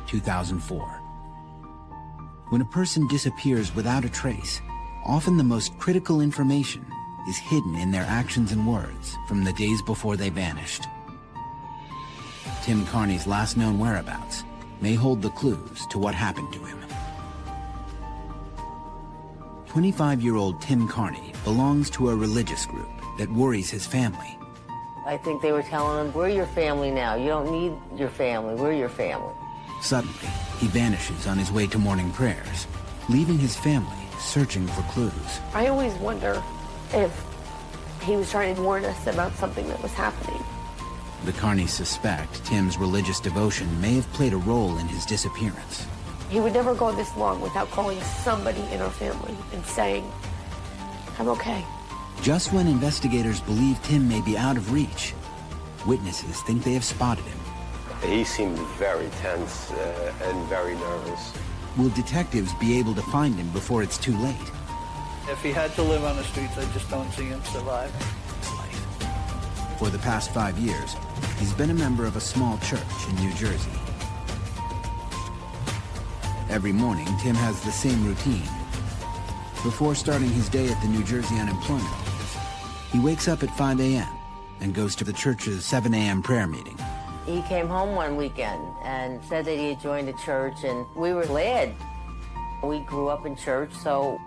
2004. When a person disappears without a trace, often the most critical information is hidden in their actions and words from the days before they vanished. Tim Carney's last known whereabouts may hold the clues to what happened to him. 25-year-old Tim Carney belongs to a religious group that worries his family. I think they were telling him, we're your family now. You don't need your family. We're your family. Suddenly, he vanishes on his way to morning prayers, leaving his family searching for clues. I always wonder if he was trying to warn us about something that was happening. The Carneys suspect Tim's religious devotion may have played a role in his disappearance. He would never go this long without calling somebody in our family and saying, I'm okay. Just when investigators believe Tim may be out of reach, witnesses think they have spotted him. He seemed very tense and very nervous. Will detectives be able to find him before it's too late? If he had to live on the streets, I just don't see him surviving. For the past 5 years, he's been a member of a small church in New Jersey. Every morning, Tim has the same routine. Before starting his day at the New Jersey Unemployment Office, he wakes up at 5 a.m. and goes to the church's 7 a.m. prayer meeting. He came home one weekend and said that he had joined a church, and we were glad. We grew up in church, so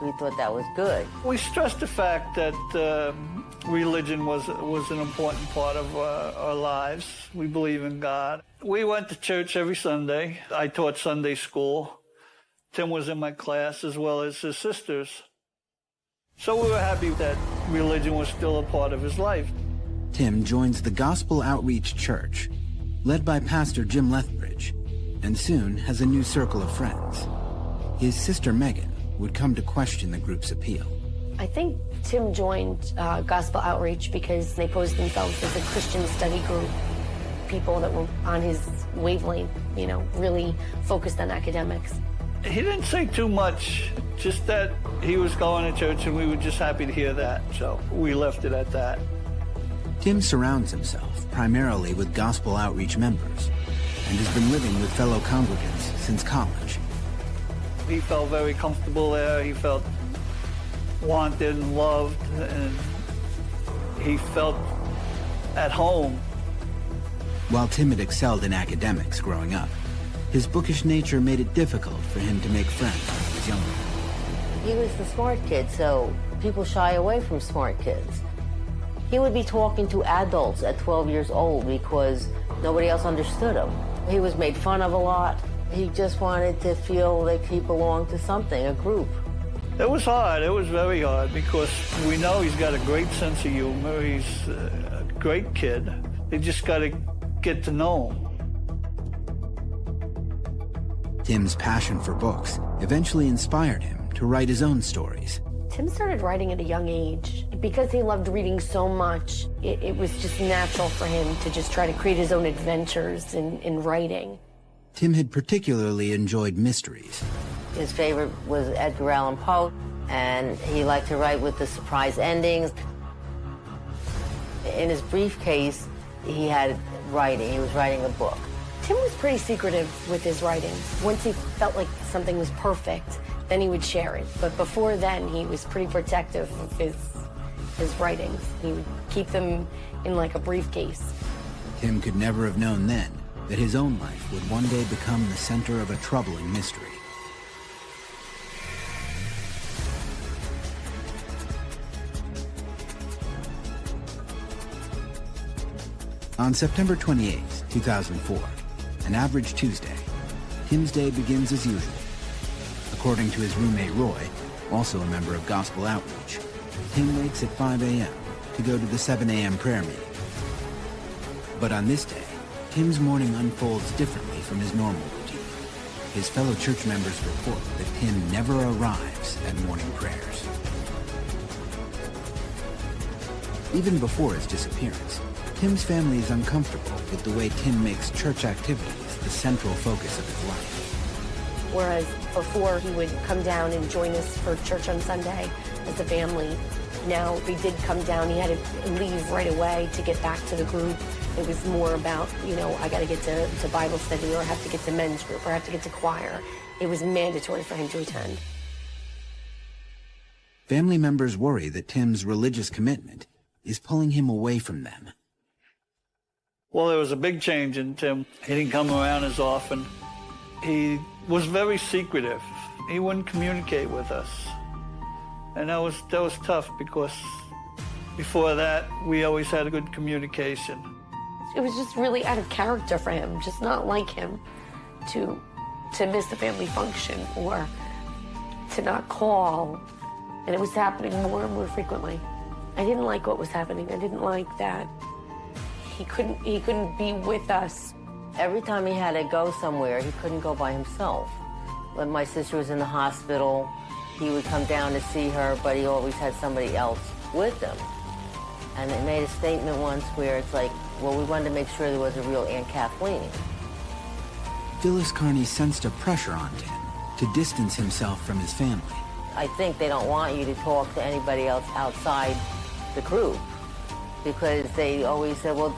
we thought that was good. We stressed the fact that religion was an important part of our lives. We believe in God. We went to church every Sunday. I taught Sunday school. Tim was in my class as well as his sisters. So we were happy that religion was still a part of his life. Tim joins the Gospel Outreach Church, led by Pastor Jim Lethbridge, and soon has a new circle of friends. His sister Megan would come to question the group's appeal. I think Tim joined Gospel Outreach because they posed themselves as a Christian study group, people that were on his wavelength, you know, really focused on academics. He didn't say too much, just that he was going to church and we were just happy to hear that, so we left it at that. Tim surrounds himself primarily with Gospel Outreach members and has been living with fellow congregants since college. He felt very comfortable there. He felt wanted and loved, and he felt at home. While Tim had excelled in academics growing up, his bookish nature made it difficult for him to make friends when he was younger. He was the smart kid, so people shy away from smart kids. He would be talking to adults at 12 years old because nobody else understood him. He was made fun of a lot. He just wanted to feel like he belonged to something, a group. It was hard. It was very hard because we know he's got a great sense of humor. He's a great kid. They just got to get to know him. Tim's passion for books eventually inspired him to write his own stories. Tim started writing at a young age. Because he loved reading so much, it was just natural for him to just try to create his own adventures in writing. Tim had particularly enjoyed mysteries. His favorite was Edgar Allan Poe, and he liked to write with the surprise endings. In his briefcase, he had writing. He was writing a book. Tim was pretty secretive with his writings. Once he felt like something was perfect, then he would share it. But before then, he was pretty protective of his writings. He would keep them in like a briefcase. Tim could never have known then that his own life would one day become the center of a troubling mystery. On September 28, 2004, an average Tuesday, Tim's day begins as usual. According to his roommate Roy, also a member of Gospel Outreach, Tim wakes at 5 a.m. to go to the 7 a.m. prayer meeting. But on this day, Tim's morning unfolds differently from his normal routine. His fellow church members report that Tim never arrives at morning prayers. Even before his disappearance, Tim's family is uncomfortable with the way Tim makes church activities the central focus of his life. Whereas before he would come down and join us for church on Sunday as a family, Now, he did come down. He had to leave right away to get back to the group. It was more about, I got to get to Bible study, or I have to get to men's group, or I have to get to choir. It was mandatory for him to attend. Family members worry that Tim's religious commitment is pulling him away from them. Well, there was a big change in Tim. He didn't come around as often. He was very secretive. He wouldn't communicate with us. And that was tough, because before that, we always had a good communication. It was just really out of character for him, just not like him to miss a family function or to not call. And it was happening more and more frequently. I didn't like what was happening. I didn't like that he couldn't be with us. Every time he had to go somewhere, he couldn't go by himself. When my sister was in the hospital, he would come down to see her, but he always had somebody else with him. And they made a statement once where it's like, well, we wanted to make sure there was a real Aunt Kathleen. Phyllis Carney sensed a pressure on Tim to distance himself from his family. I think they don't want you to talk to anybody else outside the group, because they always said, well,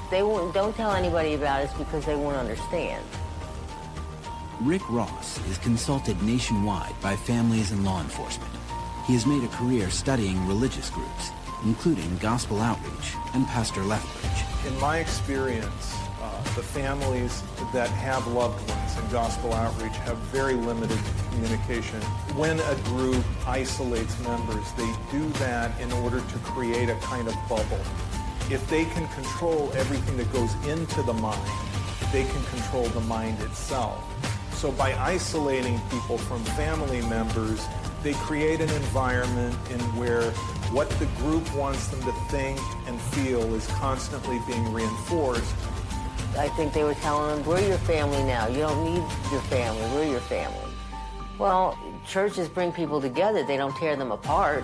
don't tell anybody about us because they won't understand. Rick Ross is consulted nationwide by families and law enforcement. He has made a career studying religious groups, including Gospel Outreach and Pastor Lethbridge. In my experience, the families that have loved ones in Gospel Outreach have very limited communication. When a group isolates members, they do that in order to create a kind of bubble. If they can control everything that goes into the mind, they can control the mind itself. So by isolating people from family members, they create an environment in where what the group wants them to think and feel is constantly being reinforced. I think they were telling him, we're your family now. You don't need your family. We're your family. Well, churches bring people together. They don't tear them apart.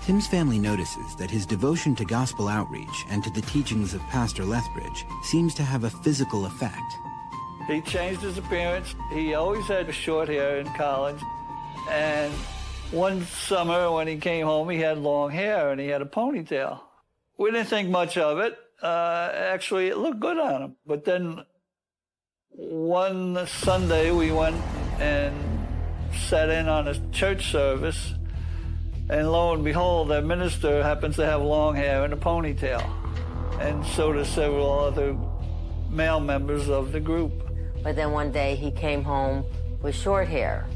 Tim's family notices that his devotion to gospel outreach and to the teachings of Pastor Lethbridge seems to have a physical effect. He changed his appearance. He always had short hair in college. And one summer when he came home, he had long hair and he had a ponytail. We didn't think much of it. Actually, it looked good on him. But then one Sunday, we went and sat in on a church service, and lo and behold, their minister happens to have long hair and a ponytail. And so do several other male members of the group. But then one day he came home with short hair,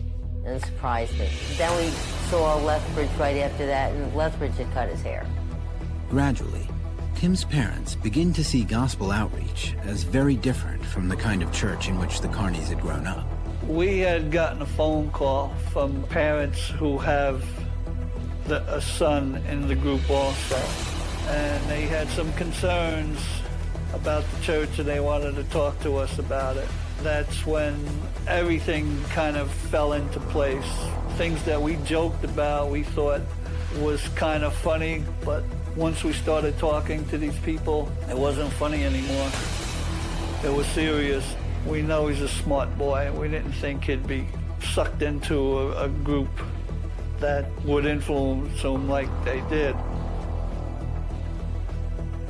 and it surprised me. Then we saw Lethbridge right after that, and Lethbridge had cut his hair. Gradually, Tim's parents begin to see gospel outreach as very different from the kind of church in which the Carneys had grown up. We had gotten a phone call from parents who have a son in the group also, and they had some concerns about the church and they wanted to talk to us about it. That's when everything kind of fell into place. Things that we joked about, we thought was kind of funny, but once we started talking to these people, it wasn't funny anymore. It was serious. We know he's a smart boy. We didn't think he'd be sucked into a group that would influence him like they did.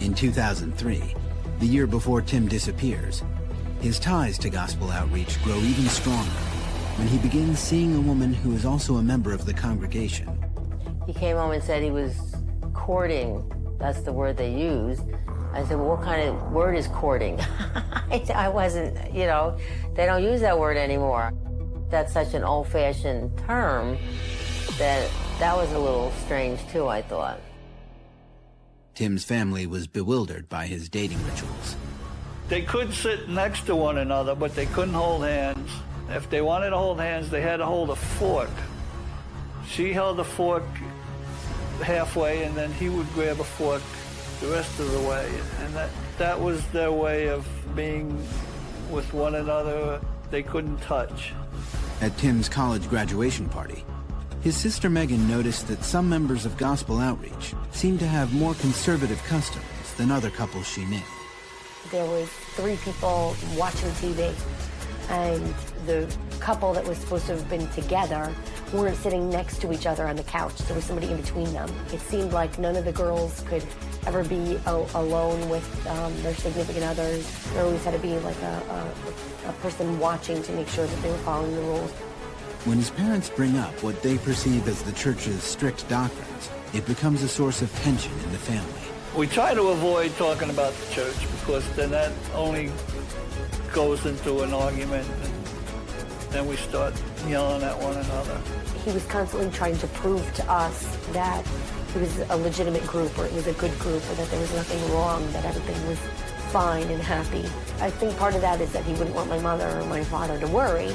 In 2003, the year before Tim disappears, his ties to gospel outreach grow even stronger when he begins seeing a woman who is also a member of the congregation. He came home and said he was courting. That's the word they used. I said, well, what kind of word is courting? I wasn't, they don't use that word anymore. That's such an old-fashioned term that was a little strange too, I thought. Tim's family was bewildered by his dating rituals. They could sit next to one another, but they couldn't hold hands. If they wanted to hold hands, they had to hold a fork. She held the fork halfway, and then he would grab a fork the rest of the way. And that was their way of being with one another. They couldn't touch. At Tim's college graduation party, his sister Megan noticed that some members of gospel outreach seemed to have more conservative customs than other couples she knew. There was 3 people watching TV. and the couple that was supposed to have been together weren't sitting next to each other on the couch. There was somebody in between them. It seemed like none of the girls could ever be alone with their significant others. There always had to be like a person watching to make sure that they were following the rules. When his parents bring up what they perceive as the church's strict doctrines, it becomes a source of tension in the family. We try to avoid talking about the church because then that only goes into an argument, and then we start yelling at one another. He was constantly trying to prove to us that it was a legitimate group, or it was a good group, or that there was nothing wrong, that everything was fine and happy. I think part of that is that he wouldn't want my mother or my father to worry.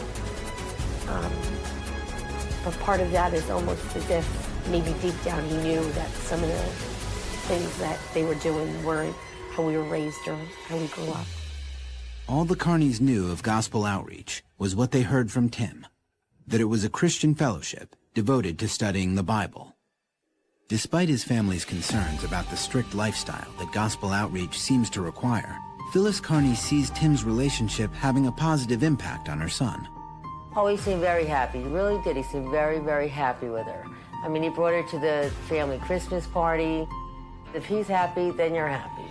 But part of that is almost as if maybe deep down he knew that some of the things that they were doing weren't how we were raised or how we grew up. All the Carneys knew of gospel outreach was what they heard from Tim, that it was a Christian fellowship devoted to studying the Bible. Despite his family's concerns about the strict lifestyle that gospel outreach seems to require, Phyllis Carney sees Tim's relationship having a positive impact on her son. Oh, he seemed very happy. He really did. He seemed very, very happy with her. I mean, he brought her to the family Christmas party. If he's happy, then you're happy.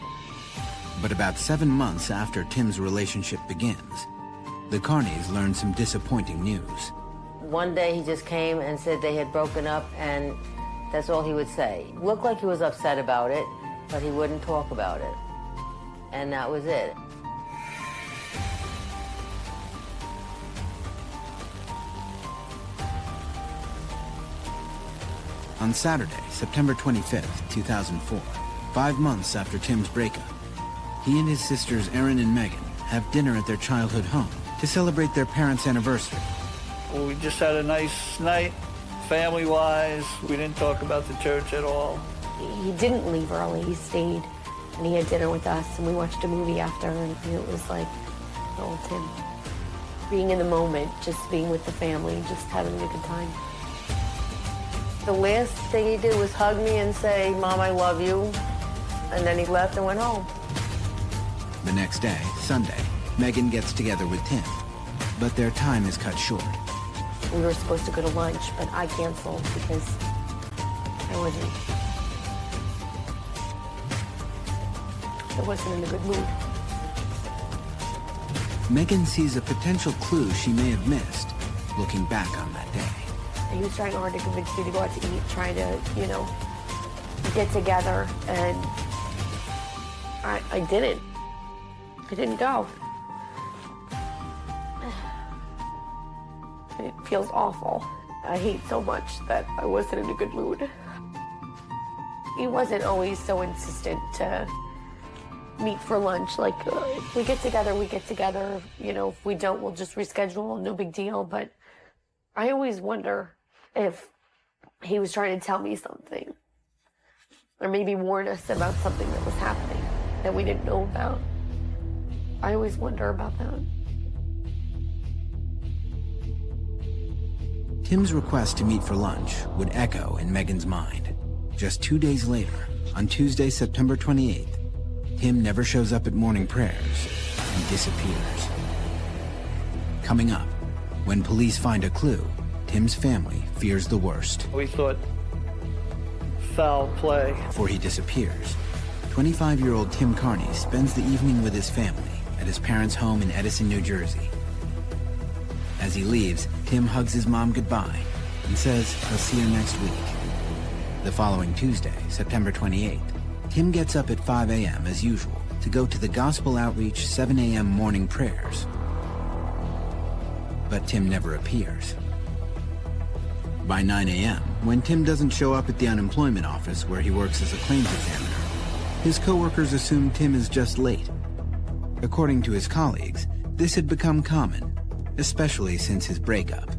But about 7 months after Tim's relationship begins, the Carneys learn some disappointing news. One day he just came and said they had broken up, and that's all he would say. Looked like he was upset about it, but he wouldn't talk about it. And that was it. On Saturday, September 25th, 2004, 5 months after Tim's breakup, he and his sisters Erin and Megan have dinner at their childhood home to celebrate their parents' anniversary. Well, we just had a nice night, family-wise. We didn't talk about the church at all. He didn't leave early. He stayed, and he had dinner with us, and we watched a movie after, and it was like, oh, Tim. Being in the moment, just being with the family, just having a good time. The last thing he did was hug me and say, "Mom, I love you." And then he left and went home. The next day, Sunday, Megan gets together with Tim, but their time is cut short. We were supposed to go to lunch, but I canceled because I wasn't in a good mood. Megan sees a potential clue she may have missed, looking back on that day. He was trying hard to convince me to go out to eat, trying to, get together, and I didn't. I didn't go. It feels awful. I hate so much that I wasn't in a good mood. He wasn't always so insistent to meet for lunch. Like, if we get together, we get together. If we don't, we'll just reschedule, no big deal. But I always wonder if he was trying to tell me something, or maybe warn us about something that was happening that we didn't know about. I always wonder about that. Tim's request to meet for lunch would echo in Megan's mind. Just 2 days later, on Tuesday, September 28th, Tim never shows up at morning prayers and disappears. Coming up, when police find a clue, Tim's family fears the worst. We thought foul play. Before he disappears, 25-year-old Tim Carney spends the evening with his family at his parents' home in Edison, New Jersey. As he leaves, Tim hugs his mom goodbye and says he'll see her next week. The following Tuesday, September 28th, Tim gets up at 5 a.m. as usual to go to the Gospel Outreach 7 a.m. morning prayers. But Tim never appears. By 9 a.m., when Tim doesn't show up at the unemployment office where he works as a claims examiner, his coworkers assume Tim is just late. According to his colleagues, this had become common, especially since his breakup.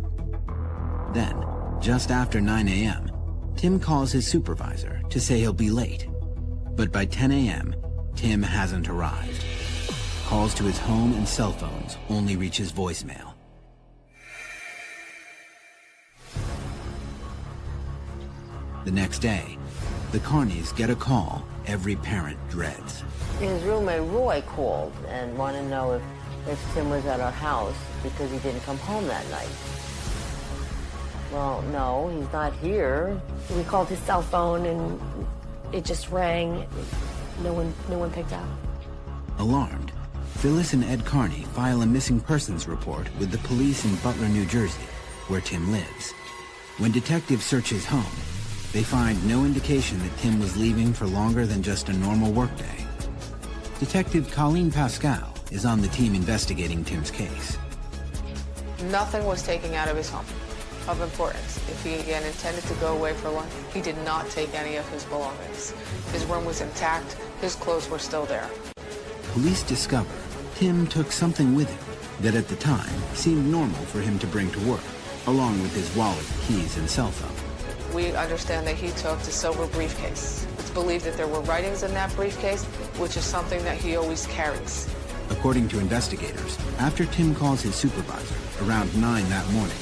Then, just after 9 a.m., Tim calls his supervisor to say he'll be late. But by 10 a.m., Tim hasn't arrived. Calls to his home and cell phones only reach his voicemail. The next day, the Carneys get a call every parent dreads. His roommate Roy called and wanted to know if if Tim was at our house because he didn't come home that night. Well, no, he's not here. We called his cell phone and it just rang. No one picked up. Alarmed, Phyllis and Ed Carney file a missing persons report with the police in Butler, New Jersey, where Tim lives. When detectives search his home, they find no indication that Tim was leaving for longer than just a normal workday. Detective Colleen Pascal is on the team investigating Tim's case. Nothing was taken out of his home of importance. If he again intended to go away for lunch, he did not take any of his belongings. His room was intact, his clothes were still there. Police discover Tim took something with him that at the time seemed normal for him to bring to work, along with his wallet, keys, and cell phone. We understand that he took the silver briefcase. It's believed that there were writings in that briefcase, which is something that he always carries. According to investigators, after Tim calls his supervisor around 9 that morning,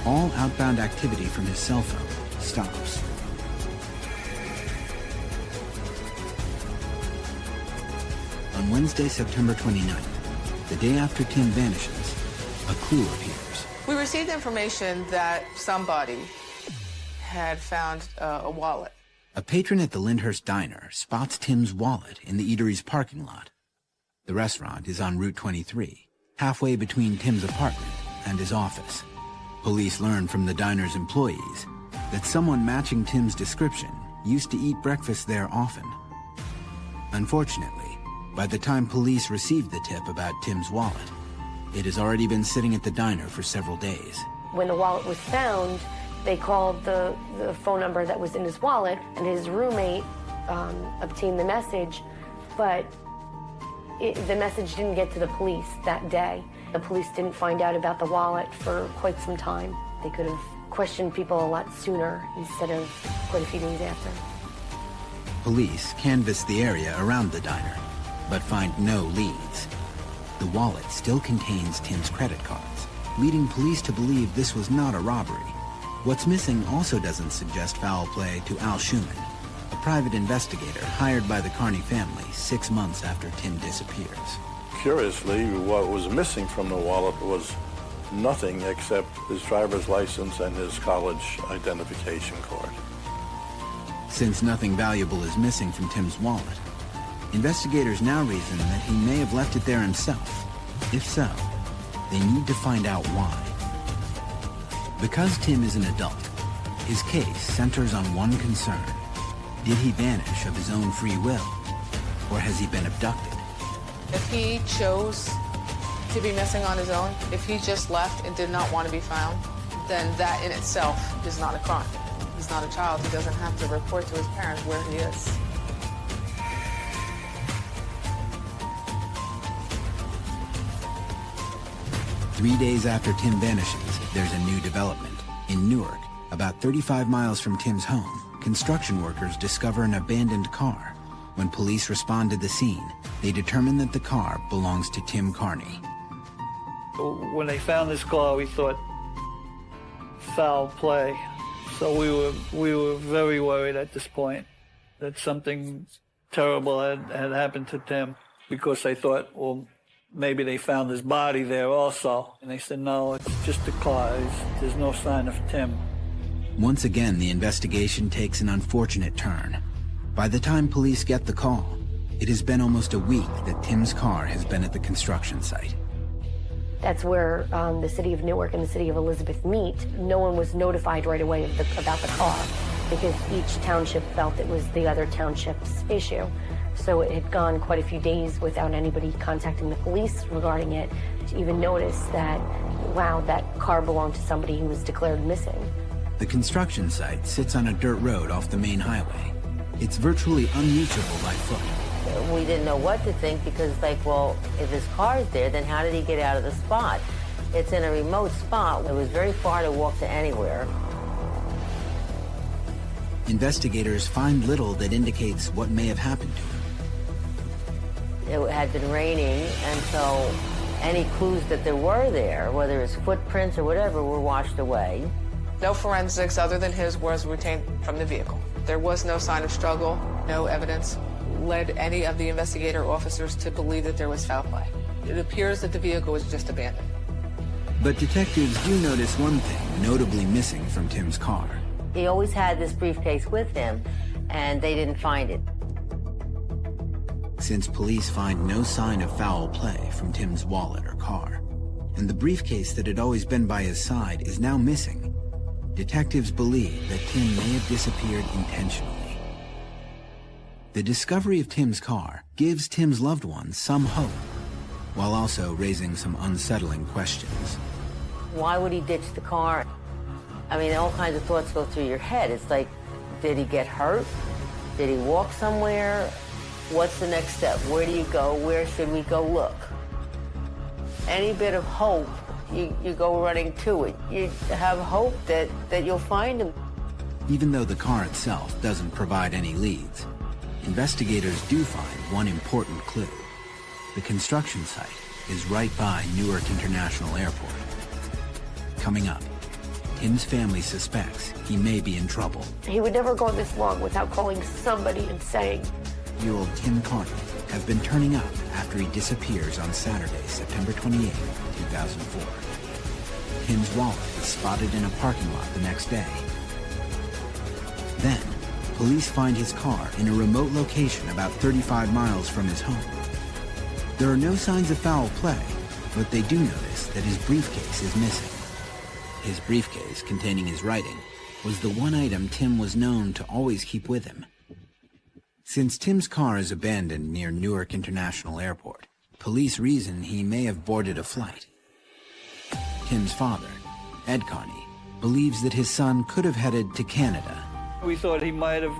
all outbound activity from his cell phone stops. On Wednesday, September 29th, the day after Tim vanishes, a clue appears. We received information that somebody had found a wallet. A patron at the Lyndhurst Diner spots Tim's wallet in the eatery's parking lot. The restaurant is on Route 23, halfway between Tim's apartment and his office. Police learn from the diner's employees that someone matching Tim's description used to eat breakfast there often. Unfortunately, by the time police received the tip about Tim's wallet, it has already been sitting at the diner for several days. When the wallet was found, they called the phone number that was in his wallet, and his roommate obtained the message, but the message didn't get to the police that day. The police didn't find out about the wallet for quite some time. They could have questioned people a lot sooner instead of quite a few days after. Police canvass the area around the diner, but find no leads. The wallet still contains Tim's credit cards, leading police to believe this was not a robbery. What's missing also doesn't suggest foul play to Al Schumann, a private investigator hired by the Carney family 6 months after Tim disappears. Curiously, what was missing from the wallet was nothing except his driver's license and his college identification card. Since nothing valuable is missing from Tim's wallet, investigators now reason that he may have left it there himself. If so, they need to find out why. Because Tim is an adult, his case centers on one concern. Did he vanish of his own free will, or has he been abducted? If he chose to be missing on his own, if he just left and did not want to be found, then that in itself is not a crime. He's not a child. He doesn't have to report to his parents where he is. Three days after Tim vanishes, there's a new development. In Newark, about 35 miles from Tim's home, construction workers discover an abandoned car. When police respond to the scene, they determine that the car belongs to Tim Carney. When they found this car, we thought foul play. So we were very worried at this point that something terrible had happened to Tim, because they thought, well, maybe they found his body there also. And they said, no, it's just a car. There's no sign of Tim. Once again, the investigation takes an unfortunate turn. By the time police get the call, it has been almost a week that Tim's car has been at the construction site. That's where the city of Newark and the city of Elizabeth meet. No one was notified right away about the car because each township felt it was the other township's issue. So it had gone quite a few days without anybody contacting the police regarding it to even notice that, wow, that car belonged to somebody who was declared missing. The construction site sits on a dirt road off the main highway. It's virtually unreachable by foot. We didn't know what to think because, like, well, if his car's there, then how did he get out of the spot? It's in a remote spot. It was very far to walk to anywhere. Investigators find little that indicates what may have happened to him. It had been raining, and so any clues that there were there, whether it's footprints or whatever, were washed away. No forensics other than his was retained from the vehicle. There was no sign of struggle, no evidence led any of the investigator officers to believe that there was foul play. It appears that the vehicle was just abandoned. But detectives do notice one thing notably missing from Tim's car. He always had this briefcase with him, and they didn't find it. Since police find no sign of foul play from Tim's wallet or car, and the briefcase that had always been by his side is now missing, detectives believe that Tim may have disappeared intentionally. The discovery of Tim's car gives Tim's loved ones some hope, while also raising some unsettling questions. Why would he ditch the car? I mean, all kinds of thoughts go through your head. It's like, did he get hurt? Did he walk somewhere? What's the next step? Where do you go? Where should we go look? Any bit of hope, you go running to it. You have hope that you'll find him. Even though the car itself doesn't provide any leads, investigators do find one important clue. The construction site is right by Newark International Airport. Coming up, Tim's family suspects he may be in trouble. He would never go this long without calling somebody and saying, Year-old Tim Carney has been turning up after he disappears on Saturday, September 28, 2004. Tim's wallet is spotted in a parking lot the next day. Then, police find his car in a remote location about 35 miles from his home. There are no signs of foul play, but they do notice that his briefcase is missing. His briefcase, containing his writing, was the one item Tim was known to always keep with him. Since Tim's car is abandoned near Newark International Airport, police reason he may have boarded a flight. Tim's father, Ed Carney, believes that his son could have headed to Canada. We thought he might have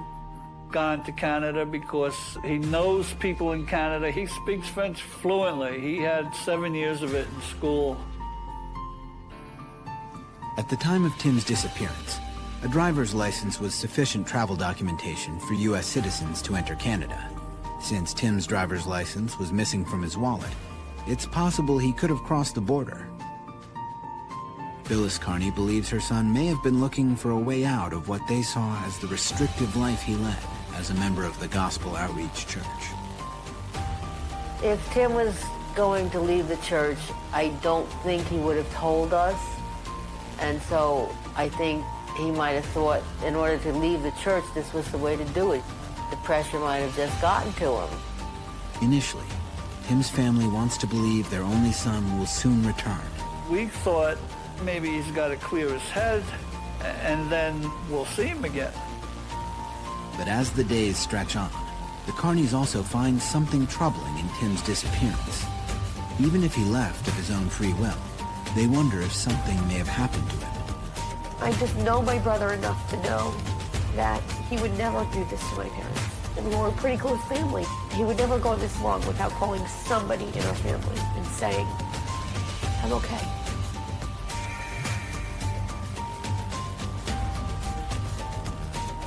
gone to Canada because he knows people in Canada. He speaks French fluently. He had 7 years of it in school. At the time of Tim's disappearance, a driver's license was sufficient travel documentation for U.S. citizens to enter Canada. Since Tim's driver's license was missing from his wallet, it's possible he could have crossed the border. Phyllis Carney believes her son may have been looking for a way out of what they saw as the restrictive life he led as a member of the Gospel Outreach Church. If Tim was going to leave the church, I don't think he would have told us. And so I think he might have thought in order to leave the church, this was the way to do it. The pressure might have just gotten to him. Initially, Tim's family wants to believe their only son will soon return. We thought maybe he's got to clear his head, and then we'll see him again. But as the days stretch on, the Carneys also find something troubling in Tim's disappearance. Even if he left of his own free will, they wonder if something may have happened to him. I just know my brother enough to know that he would never do this to my parents. And we were a pretty close family. He would never go this long without calling somebody in our family and saying, I'm okay.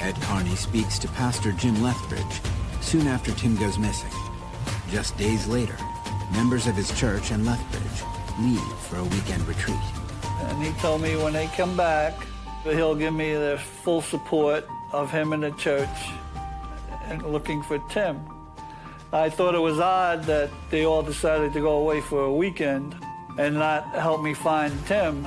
Ed Carney speaks to Pastor Jim Lethbridge soon after Tim goes missing. Just days later, members of his church and Lethbridge leave for a weekend retreat. And he told me when they come back, he'll give me the full support of him and the church and looking for Tim. I thought it was odd that they all decided to go away for a weekend and not help me find Tim.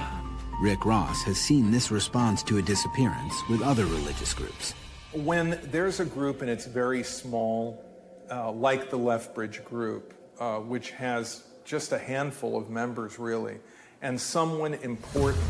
Rick Ross has seen this response to a disappearance with other religious groups. When there's a group and it's very small, like the Lethbridge group, which has just a handful of members really, and someone important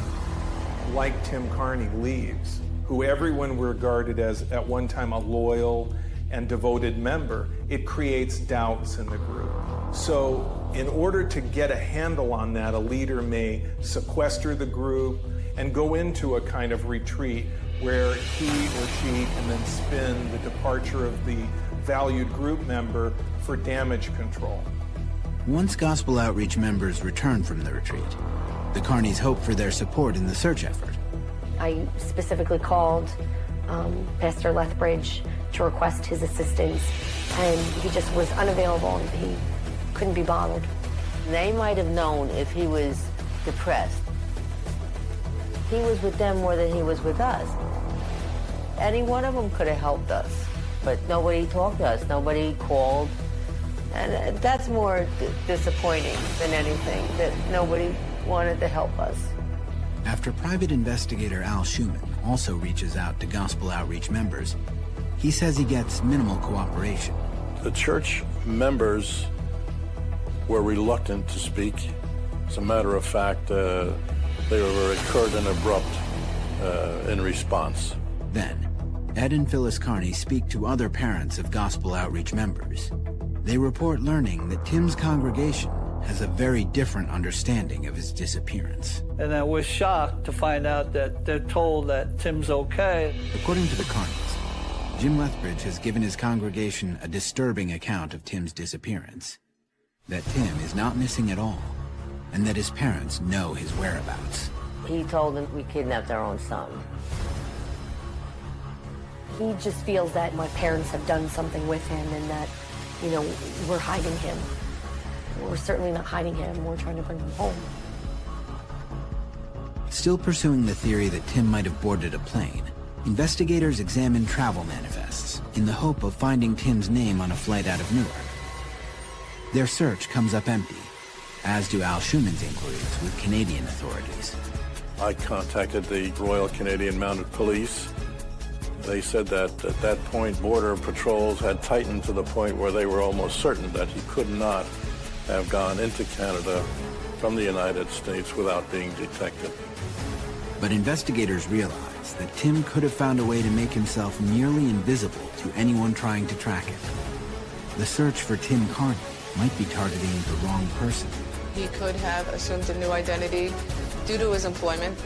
like Tim Carney leaves, who everyone regarded as at one time a loyal and devoted member, it creates doubts in the group. So in order to get a handle on that, a leader may sequester the group and go into a kind of retreat where he or she can then spin the departure of the valued group member for damage control. Once Gospel Outreach members return from the retreat, the Carneys hope for their support in the search effort. I specifically called Pastor Lethbridge to request his assistance, and he just was unavailable. He couldn't be bothered. They might have known if he was depressed. He was with them more than he was with us. Any one of them could have helped us, but nobody talked to us. Nobody called. And that's more disappointing than anything, that nobody wanted to help us. After private investigator Al Schumann also reaches out to Gospel Outreach members, he says he gets minimal cooperation. The church members were reluctant to speak. As a matter of fact, they were very curt and abrupt in response. Then, Ed and Phyllis Carney speak to other parents of Gospel Outreach members. They report learning that Tim's congregation has a very different understanding of his disappearance. And I was shocked to find out that they're told that Tim's okay. According to the Carneys, Jim Lethbridge has given his congregation a disturbing account of Tim's disappearance. That Tim is not missing at all, and that his parents know his whereabouts. He told them we kidnapped our own son. He just feels that my parents have done something with him and that, you know, we're hiding him. We're certainly not hiding him. We're trying to bring him home. Still pursuing the theory that Tim might have boarded a plane, investigators examine travel manifests in the hope of finding Tim's name on a flight out of Newark. Their search comes up empty, as do Al Schumann's inquiries with Canadian authorities. I contacted the Royal Canadian Mounted Police. They said that at that point, border patrols had tightened to the point where they were almost certain that he could not have gone into Canada from the United States without being detected. But investigators realize that Tim could have found a way to make himself nearly invisible to anyone trying to track him. The search for Tim Carney might be targeting the wrong person. He could have assumed a new identity due to his employment.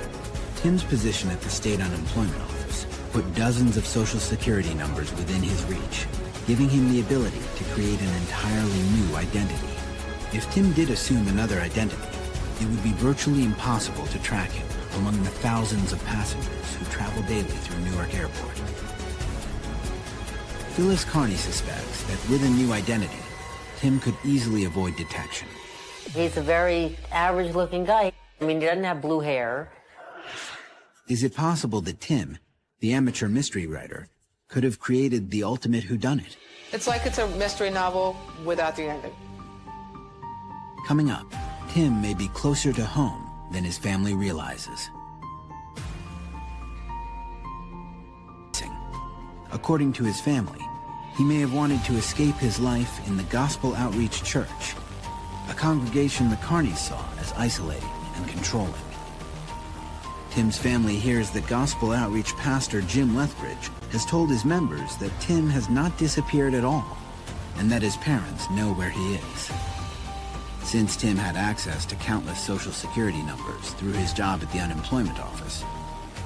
Tim's position at the state unemployment office put dozens of Social Security numbers within his reach, giving him the ability to create an entirely new identity. If Tim did assume another identity, it would be virtually impossible to track him among the thousands of passengers who travel daily through Newark Airport. Phyllis Carney suspects that with a new identity, Tim could easily avoid detection. He's a very average-looking guy. I mean, he doesn't have blue hair. Is it possible that Tim, the amateur mystery writer, could have created the ultimate whodunit? It's like it's a mystery novel without the ending. Coming up, Tim may be closer to home than his family realizes. According to his family, he may have wanted to escape his life in the Gospel Outreach Church, a congregation the Carneys saw as isolating and controlling. Tim's family hears that Gospel Outreach pastor Jim Lethbridge has told his members that Tim has not disappeared at all, and that his parents know where he is. Since Tim had access to countless Social Security numbers through his job at the unemployment office,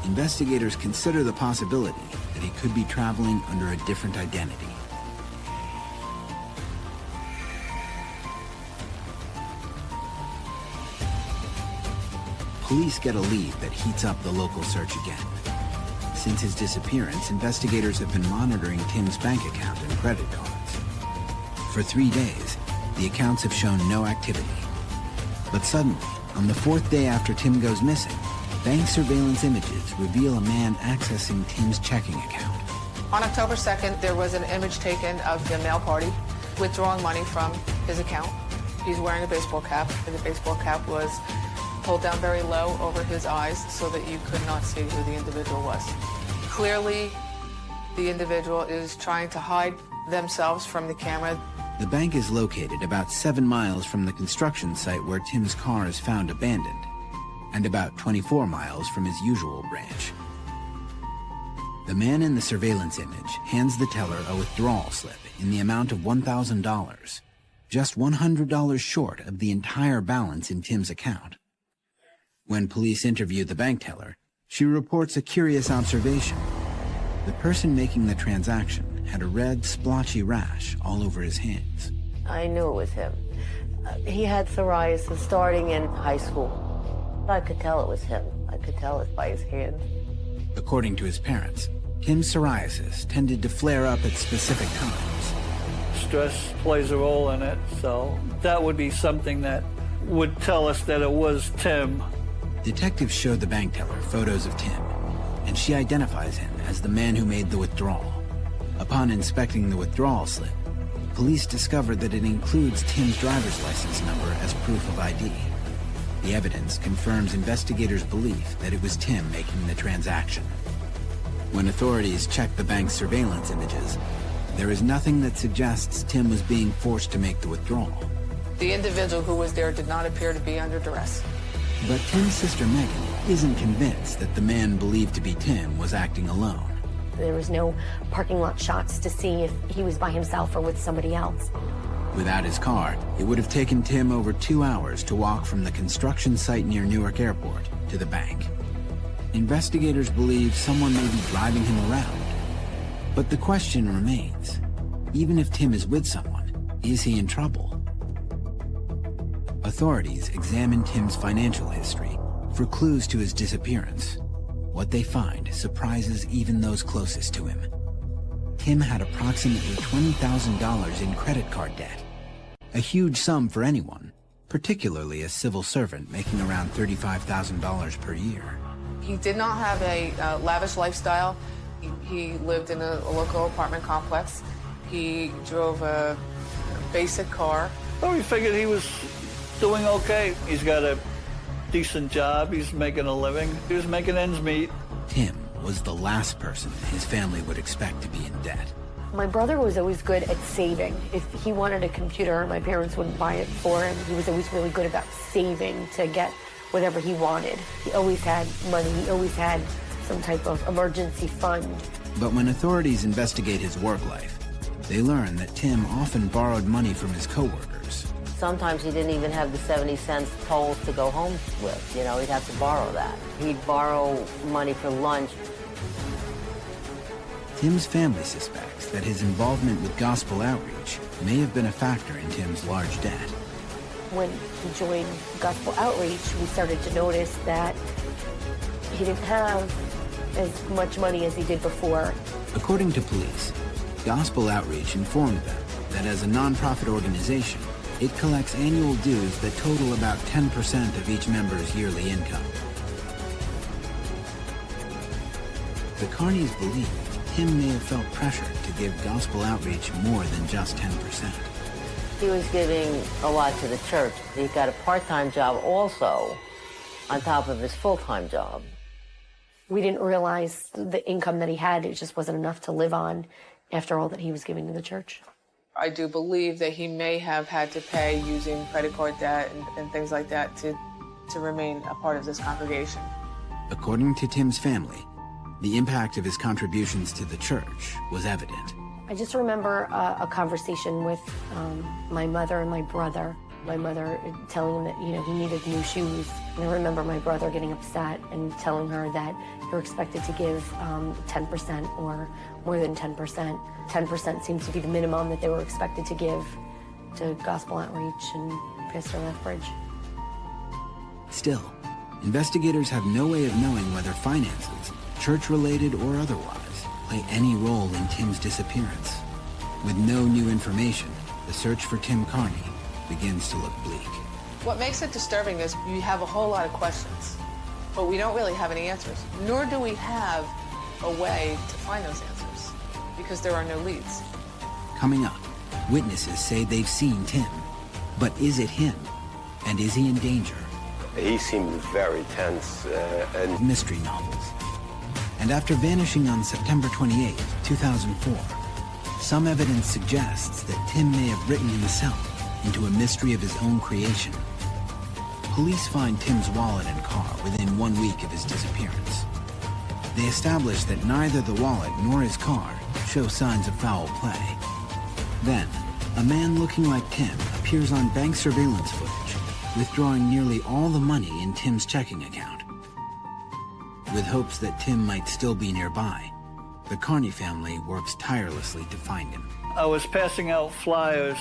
investigators consider the possibility that he could be traveling under a different identity. Police get a lead that heats up the local search again. Since his disappearance, investigators have been monitoring Tim's bank account and credit cards. For 3 days, the accounts have shown no activity. But suddenly, on the 4th day after Tim goes missing, bank surveillance images reveal a man accessing Tim's checking account. On October 2nd, there was an image taken of the male party withdrawing money from his account. He's wearing a baseball cap, and the baseball cap was pulled down very low over his eyes so that you could not see who the individual was. Clearly, the individual is trying to hide themselves from the camera. The bank is located about 7 miles from the construction site where Tim's car is found abandoned, and about 24 miles from his usual branch. The man in the surveillance image hands the teller a withdrawal slip in the amount of $1,000, just $100 short of the entire balance in Tim's account. When police interview the bank teller, she reports a curious observation. The person making the transaction had a red, splotchy rash all over his hands. I knew it was him. He had psoriasis starting in high school. I could tell it was him. I could tell it by his hand. According to his parents, Tim's psoriasis tended to flare up at specific times. Stress plays a role in it, so that would be something that would tell us that it was Tim. Detectives showed the bank teller photos of Tim, and she identifies him as the man who made the withdrawal. Upon inspecting the withdrawal slip, police discovered that it includes Tim's driver's license number as proof of ID. The evidence confirms investigators' belief that it was Tim making the transaction. When authorities checked the bank's surveillance images, there is nothing that suggests Tim was being forced to make the withdrawal. The individual who was there did not appear to be under duress. But Tim's sister Megan isn't convinced that the man believed to be Tim was acting alone. There was no parking lot shots to see if he was by himself or with somebody else. Without his car, it would have taken Tim over 2 hours to walk from the construction site near Newark Airport to the bank. Investigators believe someone may be driving him around. But the question remains, even if Tim is with someone, is he in trouble? Authorities examine Tim's financial history for clues to his disappearance. What they find surprises even those closest to him. Tim had approximately $20,000 in credit card debt, a huge sum for anyone, particularly a civil servant making around $35,000 per year. He did not have a lavish lifestyle. He lived in a local apartment complex. He drove a basic car. Well, we figured he was doing okay. He's got a decent job. He's making a living. He was making ends meet. Tim was the last person his family would expect to be in debt. My brother was always good at saving. If he wanted a computer, my parents wouldn't buy it for him. He was always really good about saving to get whatever he wanted. He always had money. He always had some type of emergency fund. But when authorities investigate his work life, they learn that Tim often borrowed money from his coworkers. Sometimes he didn't even have the 70 cents tolls to go home with. You know, he'd have to borrow that. He'd borrow money for lunch. Tim's family suspects that his involvement with gospel outreach may have been a factor in Tim's large debt. When he joined Gospel Outreach, we started to notice that he didn't have as much money as he did before. According to police, Gospel Outreach informed them that as a nonprofit organization, it collects annual dues that total about 10% of each member's yearly income. The Carneys believe Tim may have felt pressured to give Gospel Outreach more than just 10%. He was giving a lot to the church. He got a part-time job also on top of his full-time job. We didn't realize the income that he had, it just wasn't enough to live on after all that he was giving to the church. I do believe that he may have had to pay using credit card debt and things like that to remain a part of this congregation. According to Tim's family, the impact of his contributions to the church was evident. I just remember a conversation with my mother and my brother. My mother telling him that, you know, he needed new shoes. And I remember my brother getting upset and telling her that you're expected to give 10% or more than 10%. 10% seems to be the minimum that they were expected to give to Gospel Outreach and Pastor Lethbridge. Still, investigators have no way of knowing whether finances, church-related or otherwise, play any role in Tim's disappearance. With no new information, the search for Tim Carney begins to look bleak. What makes it disturbing is you have a whole lot of questions, but we don't really have any answers, nor do we have a way to find those answers because there are no leads. Coming up, witnesses say they've seen Tim. But is it him? And is he in danger? He seemed very tense and Mystery novels. And after vanishing on September 28, 2004, some evidence suggests that Tim may have written himself into a mystery of his own creation. Police find Tim's wallet and car within 1 week of his disappearance. They establish that neither the wallet nor his car show signs of foul play. Then, a man looking like Tim appears on bank surveillance footage, withdrawing nearly all the money in Tim's checking account. With hopes that Tim might still be nearby, the Carney family works tirelessly to find him. I was passing out flyers,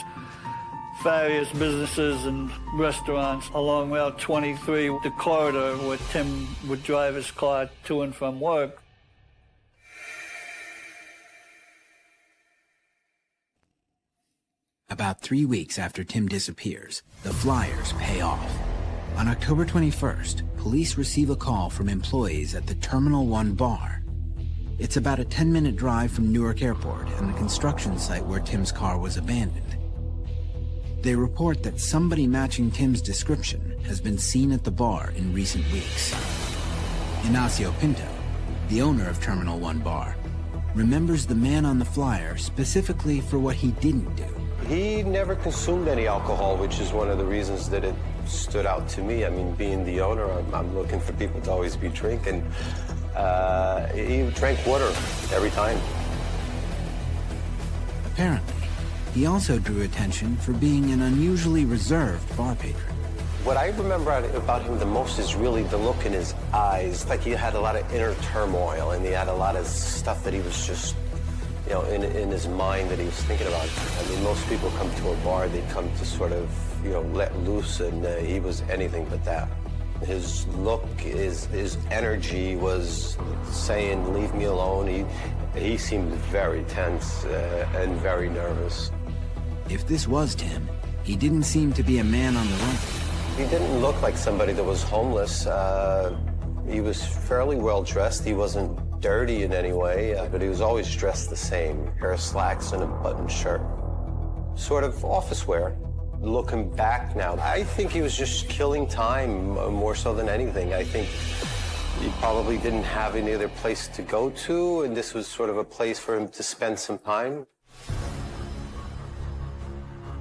various businesses and restaurants along Route 23, the corridor where Tim would drive his car to and from work. About 3 weeks after Tim disappears, the flyers pay off. On October 21st, police receive a call from employees at the Terminal 1 bar. It's about a 10-minute drive from Newark Airport and the construction site where Tim's car was abandoned. They report that somebody matching Tim's description has been seen at the bar in recent weeks. Ignacio Pinto, the owner of Terminal 1 Bar, remembers the man on the flyer specifically for what he didn't do. He never consumed any alcohol, which is one of the reasons that it stood out to me. I mean, being the owner, I'm looking for people to always be drinking. He drank water every time. Apparently, he also drew attention for being an unusually reserved bar patron. What I remember about him the most is really the look in his eyes. Like he had a lot of inner turmoil, and he had a lot of stuff that he was just, you know, in his mind that he was thinking about. I mean, most people come to a bar, they come to sort of, you know, let loose, and he was anything but that. His look, his energy was saying, leave me alone. He seemed very tense and very nervous. If this was Tim, he didn't seem to be a man on the run. He didn't look like somebody that was homeless. He was fairly well dressed. He wasn't dirty in any way, but he was always dressed the same. Pair of slacks and a button shirt. Sort of office wear. Looking back now, I think he was just killing time more so than anything. I think he probably didn't have any other place to go to, and this was sort of a place for him to spend some time.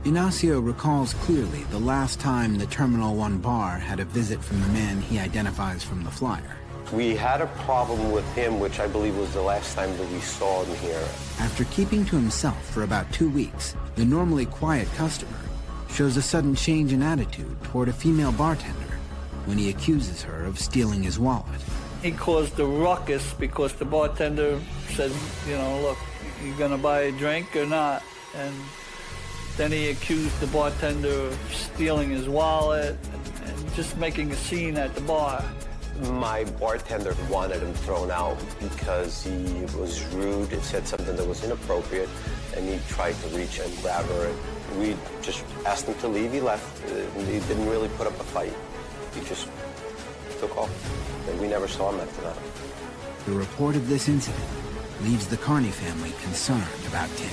Ignacio recalls clearly the last time the Terminal 1 Bar had a visit from the man he identifies from the flyer. We had a problem with him, which I believe was the last time that we saw him here. After keeping to himself for about 2 weeks, the normally quiet customer shows a sudden change in attitude toward a female bartender when he accuses her of stealing his wallet. He caused a ruckus because the bartender said, you know, look, you gonna buy a drink or not? And then he accused the bartender of stealing his wallet and just making a scene at the bar. My bartender wanted him thrown out because he was rude and said something that was inappropriate, and he tried to reach and grab her. And we just asked him to leave. He left. He didn't really put up a fight. He just took off, and we never saw him after that. The report of this incident leaves the Carney family concerned about Tim.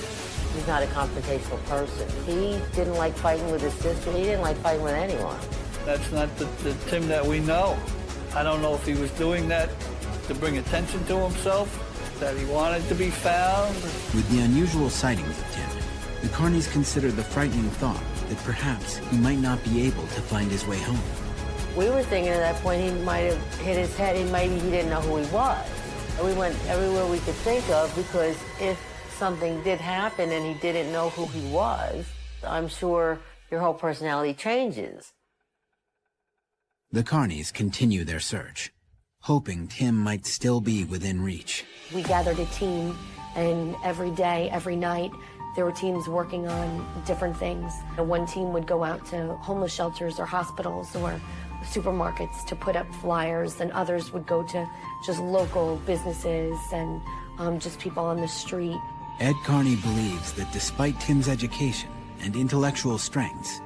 He's not a confrontational person. He didn't like fighting with his sister. He didn't like fighting with anyone. That's not the Tim that we know. I don't know if he was doing that to bring attention to himself, that he wanted to be found. With the unusual sightings of Tim, the Carneys consider the frightening thought that perhaps he might not be able to find his way home. We were thinking at that point he might have hit his head and maybe he didn't know who he was. And we went everywhere we could think of, because if something did happen and he didn't know who he was, I'm sure your whole personality changes. The Carneys continue their search, hoping Tim might still be within reach. We gathered a team, and every day, every night, there were teams working on different things. One team would go out to homeless shelters or hospitals or supermarkets to put up flyers, and others would go to just local businesses and just people on the street. Ed Carney believes that despite Tim's education and intellectual strengths,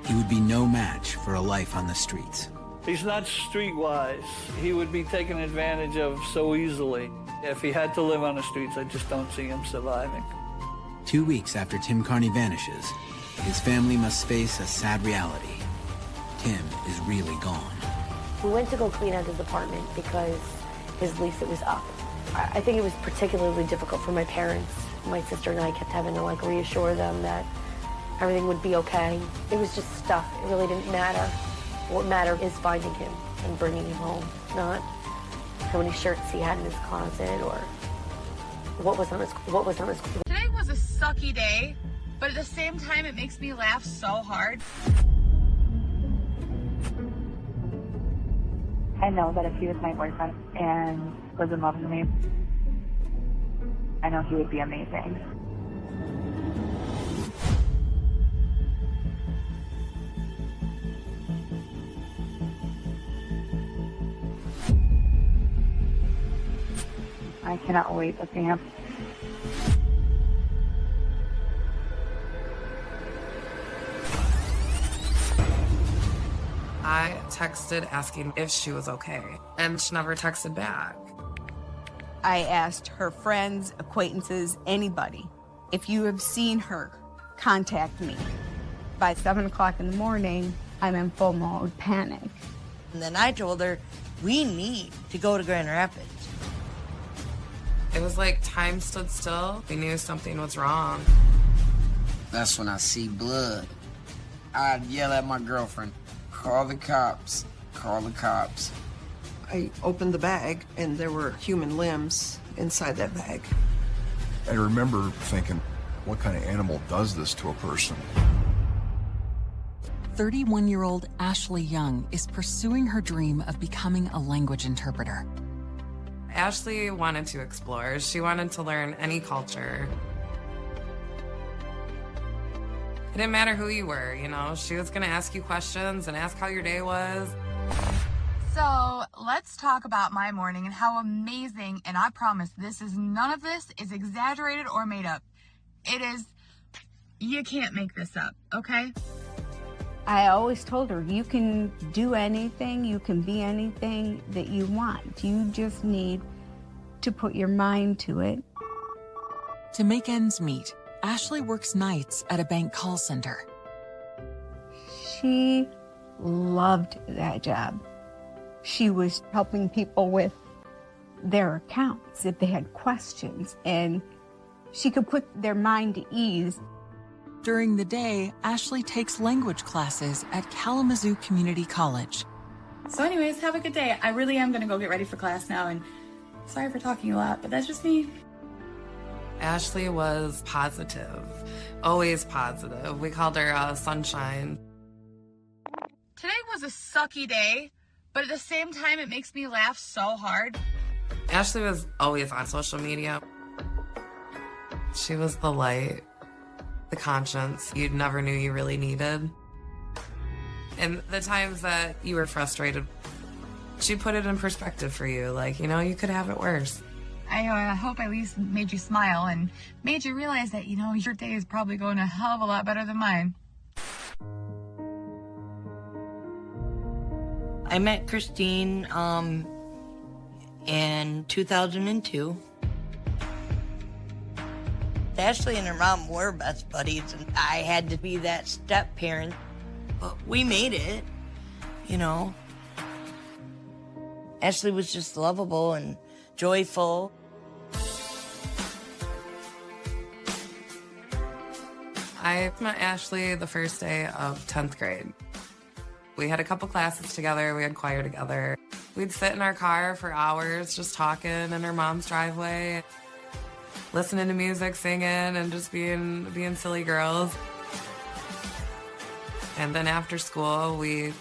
he would be no match for a life on the streets. He's not streetwise. He would be taken advantage of so easily. If he had to live on the streets, I just don't see him surviving. 2 weeks after Tim Carney vanishes, his family must face a sad reality. Tim is really gone. We went to go clean out his apartment because his lease, it was up. I think it was particularly difficult for my parents. My sister and I kept having to reassure them that everything would be okay. It was just stuff. It really didn't matter. What mattered is finding him and bringing him home, not how many shirts he had in his closet or what was on his. Today was a sucky day, but at the same time, it makes me laugh so hard. I know that if he was my boyfriend and was in love with me, I know he would be amazing. I cannot wait to see him. I texted asking if she was okay, and she never texted back. I asked her friends, acquaintances, anybody, if you have seen her, contact me. By 7 o'clock in the morning, I'm in full mode panic. And then I told her, we need to go to Grand Rapids. It was like time stood still. We knew something was wrong. That's when I see blood. I'd yell at my girlfriend, call the cops, call the cops. I opened the bag, and there were human limbs inside that bag. I remember thinking, what kind of animal does this to a person? 31-year-old Ashley Young is pursuing her dream of becoming a language interpreter. Ashley wanted to explore. She wanted to learn any culture. It didn't matter who you were, you know? She was gonna ask you questions and ask how your day was. So let's talk about my morning and how amazing, and I promise none of this is exaggerated or made up. It is, you can't make this up, okay? I always told her, you can do anything, you can be anything that you want. You just need to put your mind to it. To make ends meet, Ashley works nights at a bank call center. She loved that job. She was helping people with their accounts if they had questions, and she could put their mind at ease. During the day, Ashley takes language classes at Kalamazoo Community College. So anyways, have a good day. I really am gonna go get ready for class now, and sorry for talking a lot, but that's just me. Ashley was positive, always positive. We called her Sunshine. Today was a sucky day, but at the same time, it makes me laugh so hard. Ashley was always on social media. She was the light, the conscience you never knew you really needed. And the times that you were frustrated, she put it in perspective for you. Like, you know, you could have it worse. I hope I at least made you smile and made you realize that, you know, your day is probably going a hell of a lot better than mine. I met Christine in 2002. Ashley and her mom were best buddies, and I had to be that step-parent. But we made it, you know. Ashley was just lovable and joyful. I met Ashley the first day of 10th grade. We had a couple classes together, we had choir together. We'd sit in our car for hours just talking in her mom's driveway, listening to music, singing, and just being silly girls. And then after school, we're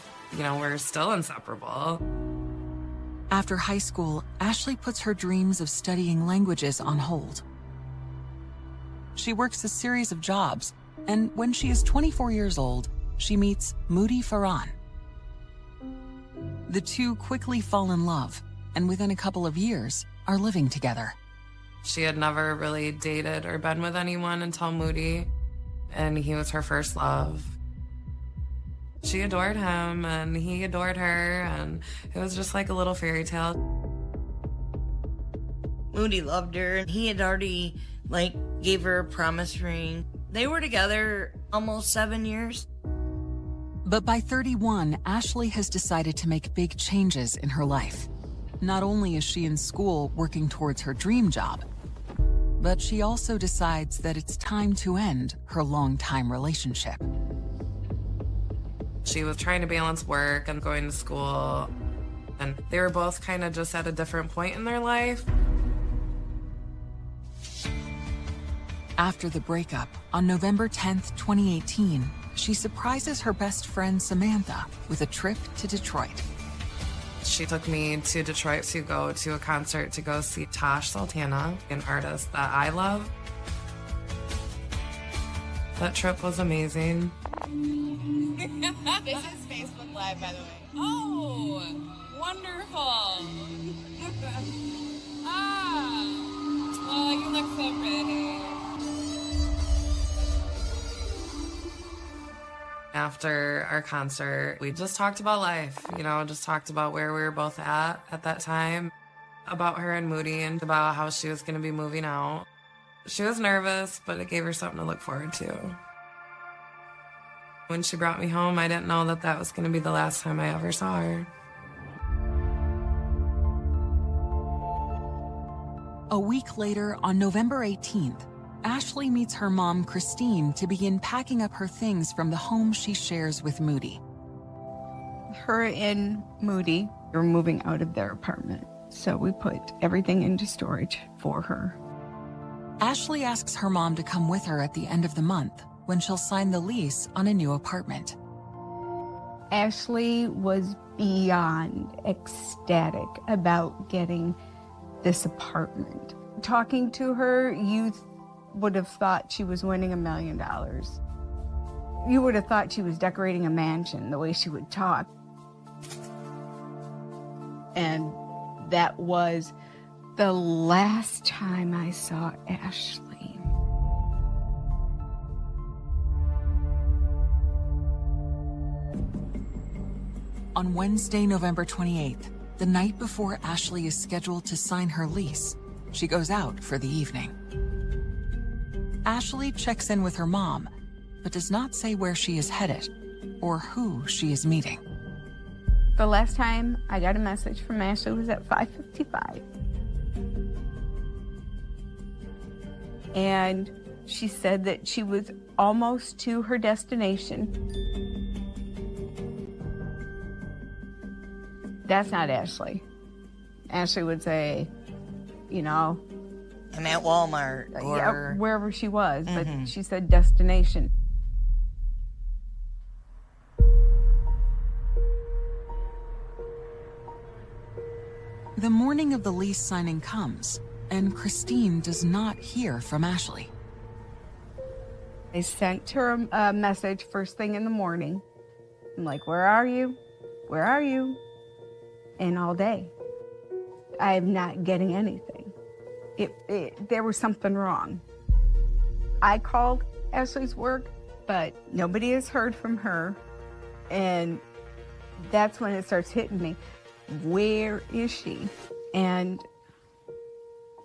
still inseparable. After high school, Ashley puts her dreams of studying languages on hold. She works a series of jobs, and when she is 24 years old, she meets Moody Farran. The two quickly fall in love, and within a couple of years, are living together. She had never really dated or been with anyone until Moody, and he was her first love. She adored him, and he adored her, and it was just like a little fairy tale. Moody loved her, and he had already, gave her a promise ring. They were together almost 7 years. But by 31, Ashley has decided to make big changes in her life. Not only is she in school working towards her dream job, but she also decides that it's time to end her long-time relationship. She was trying to balance work and going to school, and they were both kind of just at a different point in their life. After the breakup, on November 10th, 2018, she surprises her best friend Samantha with a trip to Detroit. She took me to Detroit to go to a concert to go see Tash Sultana, an artist that I love. That trip was amazing. This is Facebook Live, by the way. Oh, wonderful. Oh, you look so pretty. After our concert, we just talked about life, just talked about where we were both at that time. about her and Moody and about how she was going to be moving out. She was nervous, but it gave her something to look forward to. When she brought me home, I didn't know that that was going to be the last time I ever saw her. A week later, on November 18th, Ashley meets her mom, Christine, to begin packing up her things from the home she shares with Moody. Her and Moody were moving out of their apartment, so we put everything into storage for her. Ashley asks her mom to come with her at the end of the month when she'll sign the lease on a new apartment. Ashley was beyond ecstatic about getting this apartment. Talking to her, you would have thought she was winning $1 million. You would have thought she was decorating a mansion, the way she would talk. And that was the last time I saw Ashley. On Wednesday, November 28th, the night before Ashley is scheduled to sign her lease, she goes out for the evening. Ashley checks in with her mom, but does not say where she is headed or who she is meeting. The last time I got a message from Ashley was at 5:55. And she said that she was almost to her destination. That's not Ashley. Ashley would say, you know, I'm at Walmart or yeah, wherever she was, but she said destination. The morning of the lease signing comes, and Christine does not hear from Ashley. I sent her a message first thing in the morning. I'm like, where are you? Where are you? And all day, I'm not getting anything. There was something wrong. I called Ashley's work, but nobody has heard from her. And that's when it starts hitting me. Where is she? And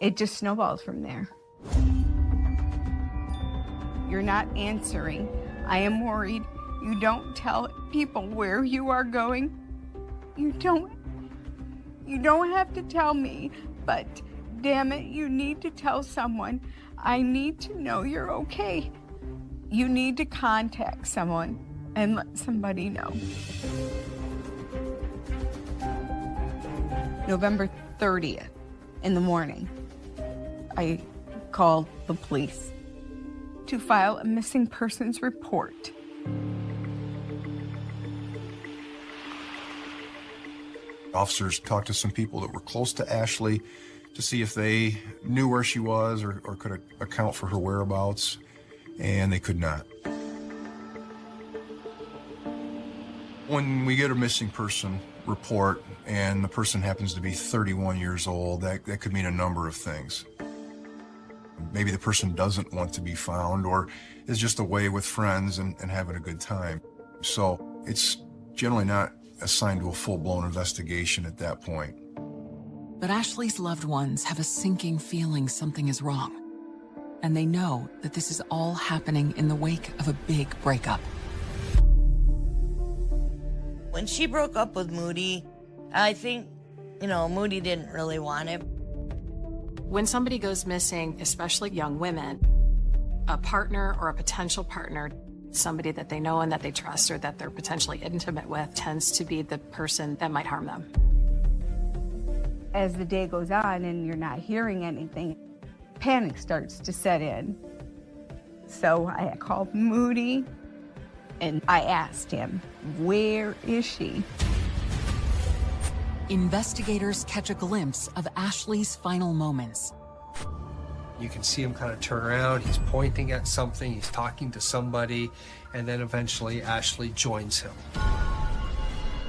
it just snowballs from there. You're not answering. I am worried. You don't tell people where you are going. You don't have to tell me, but damn it, you need to tell someone. I need to know you're okay. You need to contact someone and let somebody know. November 30th in the morning, I called the police to file a missing persons report. Officers talked to some people that were close to Ashley to see if they knew where she was or could account for her whereabouts, and they could not. When we get a missing person report and the person happens to be 31 years old, that could mean a number of things. Maybe the person doesn't want to be found or is just away with friends and having a good time. So it's generally not assigned to a full-blown investigation at that point. But Ashley's loved ones have a sinking feeling something is wrong. And they know that this is all happening in the wake of a big breakup. When she broke up with Moody, I think, Moody didn't really want it. When somebody goes missing, especially young women, a partner or a potential partner, somebody that they know and that they trust or that they're potentially intimate with, tends to be the person that might harm them. As the day goes on and you're not hearing anything, panic starts to set in. So I called Moody and I asked him, where is she? Investigators catch a glimpse of Ashley's final moments. You can see him kind of turn around, he's pointing at something, he's talking to somebody, and then eventually Ashley joins him.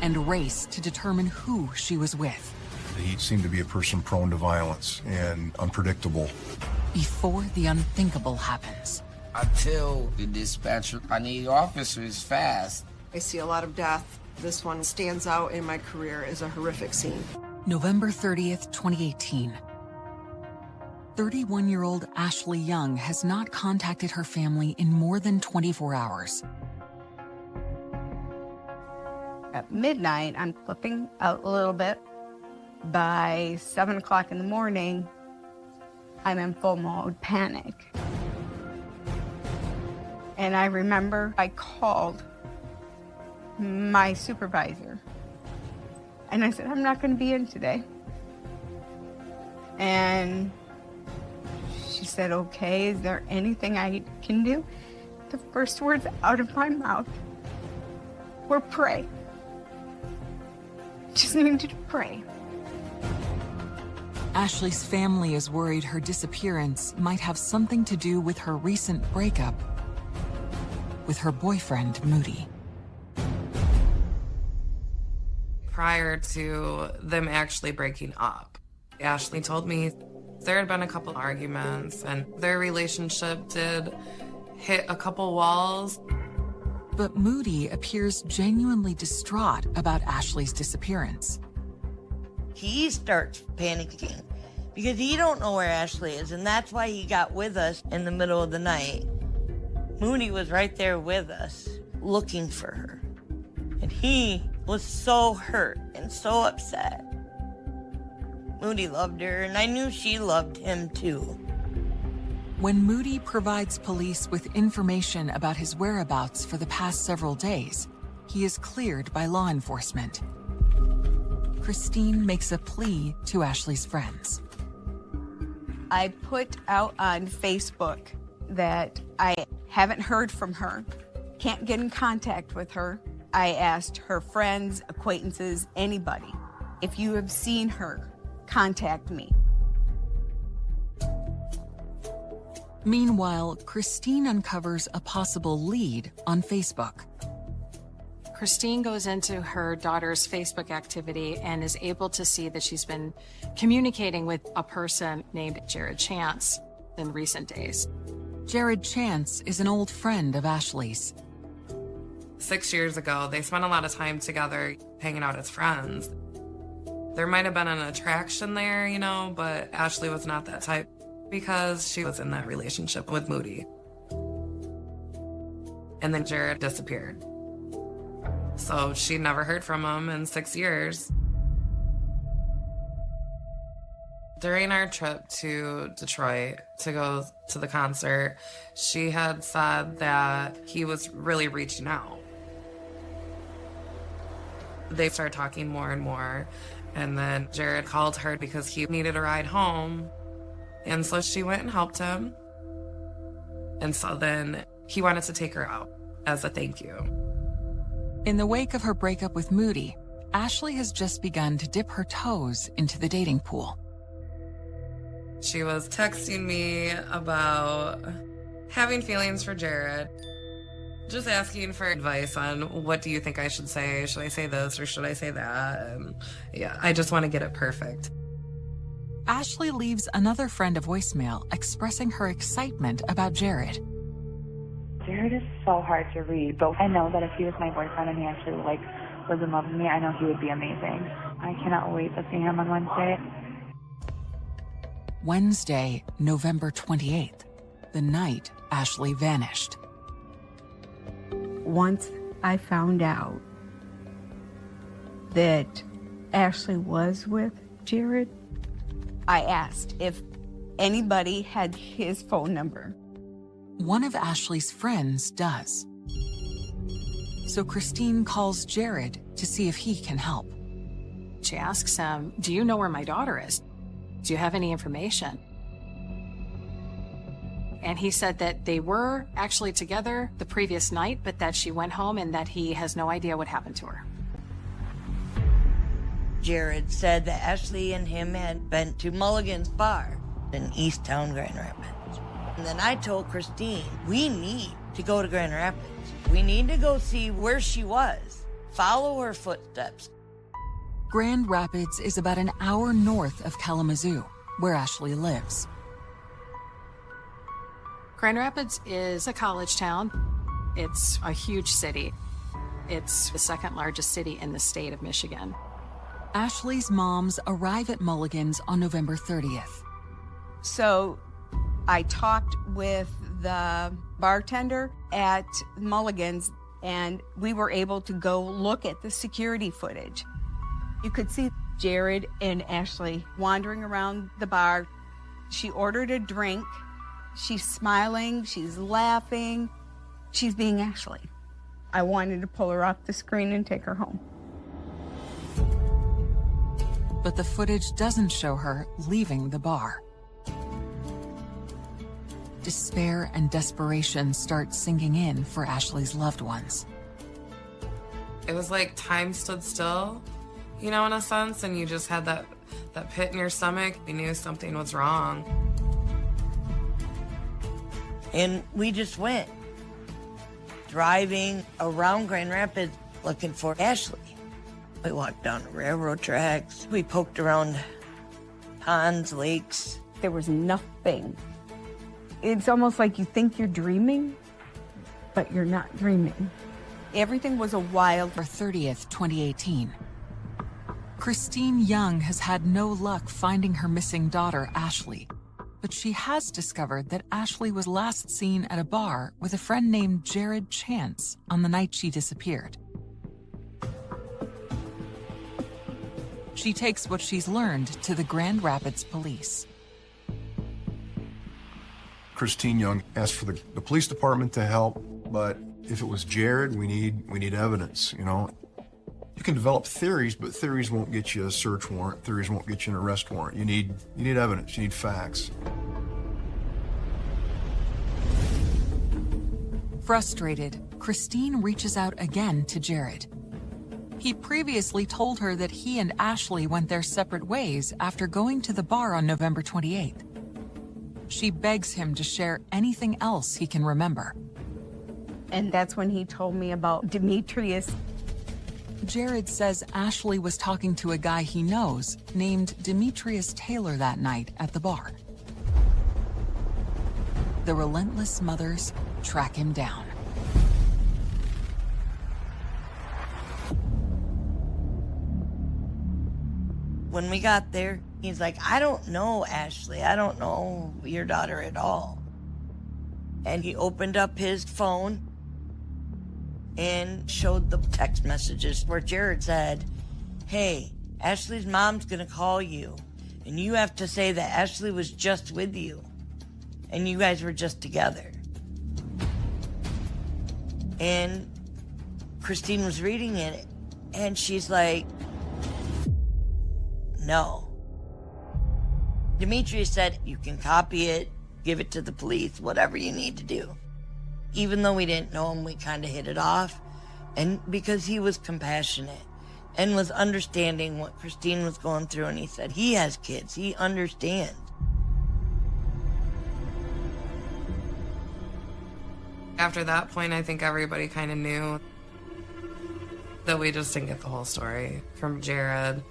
And race to determine who she was with. He seemed to be a person prone to violence and unpredictable. Before the unthinkable happens. I tell the dispatcher, I need officers fast. I see a lot of death. This one stands out in my career as a horrific scene. November 30th, 2018. 31-year-old Ashley Young has not contacted her family in more than 24 hours. At midnight, I'm flipping out a little bit. By 7 o'clock in the morning, I'm in full mode panic. And I remember I called my supervisor and I said, I'm not going to be in today. And she said, okay, is there anything I can do? The first words out of my mouth were pray. Just needed to pray. Ashley's family is worried her disappearance might have something to do with her recent breakup with her boyfriend, Moody. Prior to them actually breaking up, Ashley told me there had been a couple arguments and their relationship did hit a couple walls. But Moody appears genuinely distraught about Ashley's disappearance. He starts panicking because he don't know where Ashley is, and that's why he got with us in the middle of the night. Moody was right there with us, looking for her. And he was so hurt and so upset. Moody loved her, and I knew she loved him too. When Moody provides police with information about his whereabouts for the past several days, he is cleared by law enforcement. Christine makes a plea to Ashley's friends. I put out on Facebook that I haven't heard from her, can't get in contact with her. I asked her friends, acquaintances, anybody, if you have seen her, contact me. Meanwhile, Christine uncovers a possible lead on Facebook. Christine goes into her daughter's Facebook activity and is able to see that she's been communicating with a person named Jared Chance in recent days. Jared Chance is an old friend of Ashley's. 6 years ago, they spent a lot of time together hanging out as friends. There might have been an attraction there, you know, but Ashley was not that type because she was in that relationship with Moody. And then Jared disappeared. So she never heard from him in 6 years. During our trip to Detroit to go to the concert, she had said that he was really reaching out. They started talking more and more, and then Jared called her because he needed a ride home. And so she went and helped him. And so then he wanted to take her out as a thank you. In the wake of her breakup with Moody, Ashley has just begun to dip her toes into the dating pool. She was texting me about having feelings for Jared, just asking for advice on what do you think I should say? Should I say this or should I say that? And yeah, I just want to get it perfect. Ashley leaves another friend a voicemail expressing her excitement about Jared. Jared is so hard to read, but I know that if he was my boyfriend and he actually was in love with me, I know he would be amazing. I cannot wait to see him on Wednesday. Wednesday, November 28th, the night Ashley vanished. Once I found out that Ashley was with Jared, I asked if anybody had his phone number. One of Ashley's friends does. So Christine calls Jared to see if he can help. She asks him, do you know where my daughter is? Do you have any information? And he said that they were actually together the previous night, but that she went home and that he has no idea what happened to her. Jared said that Ashley and him had been to Mulligan's Bar in Easttown, Grand Rapids. And then I told Christine, we need to go to Grand Rapids. We need to go see where she was, follow her footsteps. Grand Rapids is about an hour north of Kalamazoo, where Ashley lives. Grand Rapids is a college town. It's a huge city. It's the second largest city in the state of Michigan. Ashley's moms arrive at Mulligan's on November 30th. So I talked with the bartender at Mulligan's, and we were able to go look at the security footage. You could see Jared and Ashley wandering around the bar. She ordered a drink. She's smiling, she's laughing. She's being Ashley. I wanted to pull her off the screen and take her home. But the footage doesn't show her leaving the bar. Despair and desperation start sinking in for Ashley's loved ones. It was like time stood still, you know, in a sense, and you just had that pit in your stomach. You knew something was wrong. And we just went driving around Grand Rapids looking for Ashley. We walked down the railroad tracks. We poked around ponds, lakes. There was nothing. It's almost like you think you're dreaming, but you're not dreaming. Everything was a wild. For 30th, 2018. Christine Young has had no luck finding her missing daughter, Ashley. But she has discovered that Ashley was last seen at a bar with a friend named Jared Chance on the night she disappeared. She takes what she's learned to the Grand Rapids police. Christine Young asked for the police department to help, but if it was Jared, we need evidence, you know. You can develop theories, but theories won't get you a search warrant. Theories won't get you an arrest warrant. You need evidence, you need facts. Frustrated, Christine reaches out again to Jared. He previously told her that he and Ashley went their separate ways after going to the bar on November 28th. She begs him to share anything else he can remember. And that's when he told me about Demetrius. Jared says Ashley was talking to a guy he knows named Demetrius Taylor that night at the bar. The relentless mothers track him down. When we got there, he's like, I don't know, Ashley. I don't know your daughter at all. And he opened up his phone and showed the text messages where Jared said, hey, Ashley's mom's gonna call you, and you have to say that Ashley was just with you, and you guys were just together. And Christine was reading it, and she's like, no. Demetrius said, you can copy it, give it to the police, whatever you need to do. Even though we didn't know him, we kind of hit it off. And because he was compassionate and was understanding what Christine was going through, and he said, he has kids, he understands. After that point, I think everybody kind of knew that we just didn't get the whole story from Jared.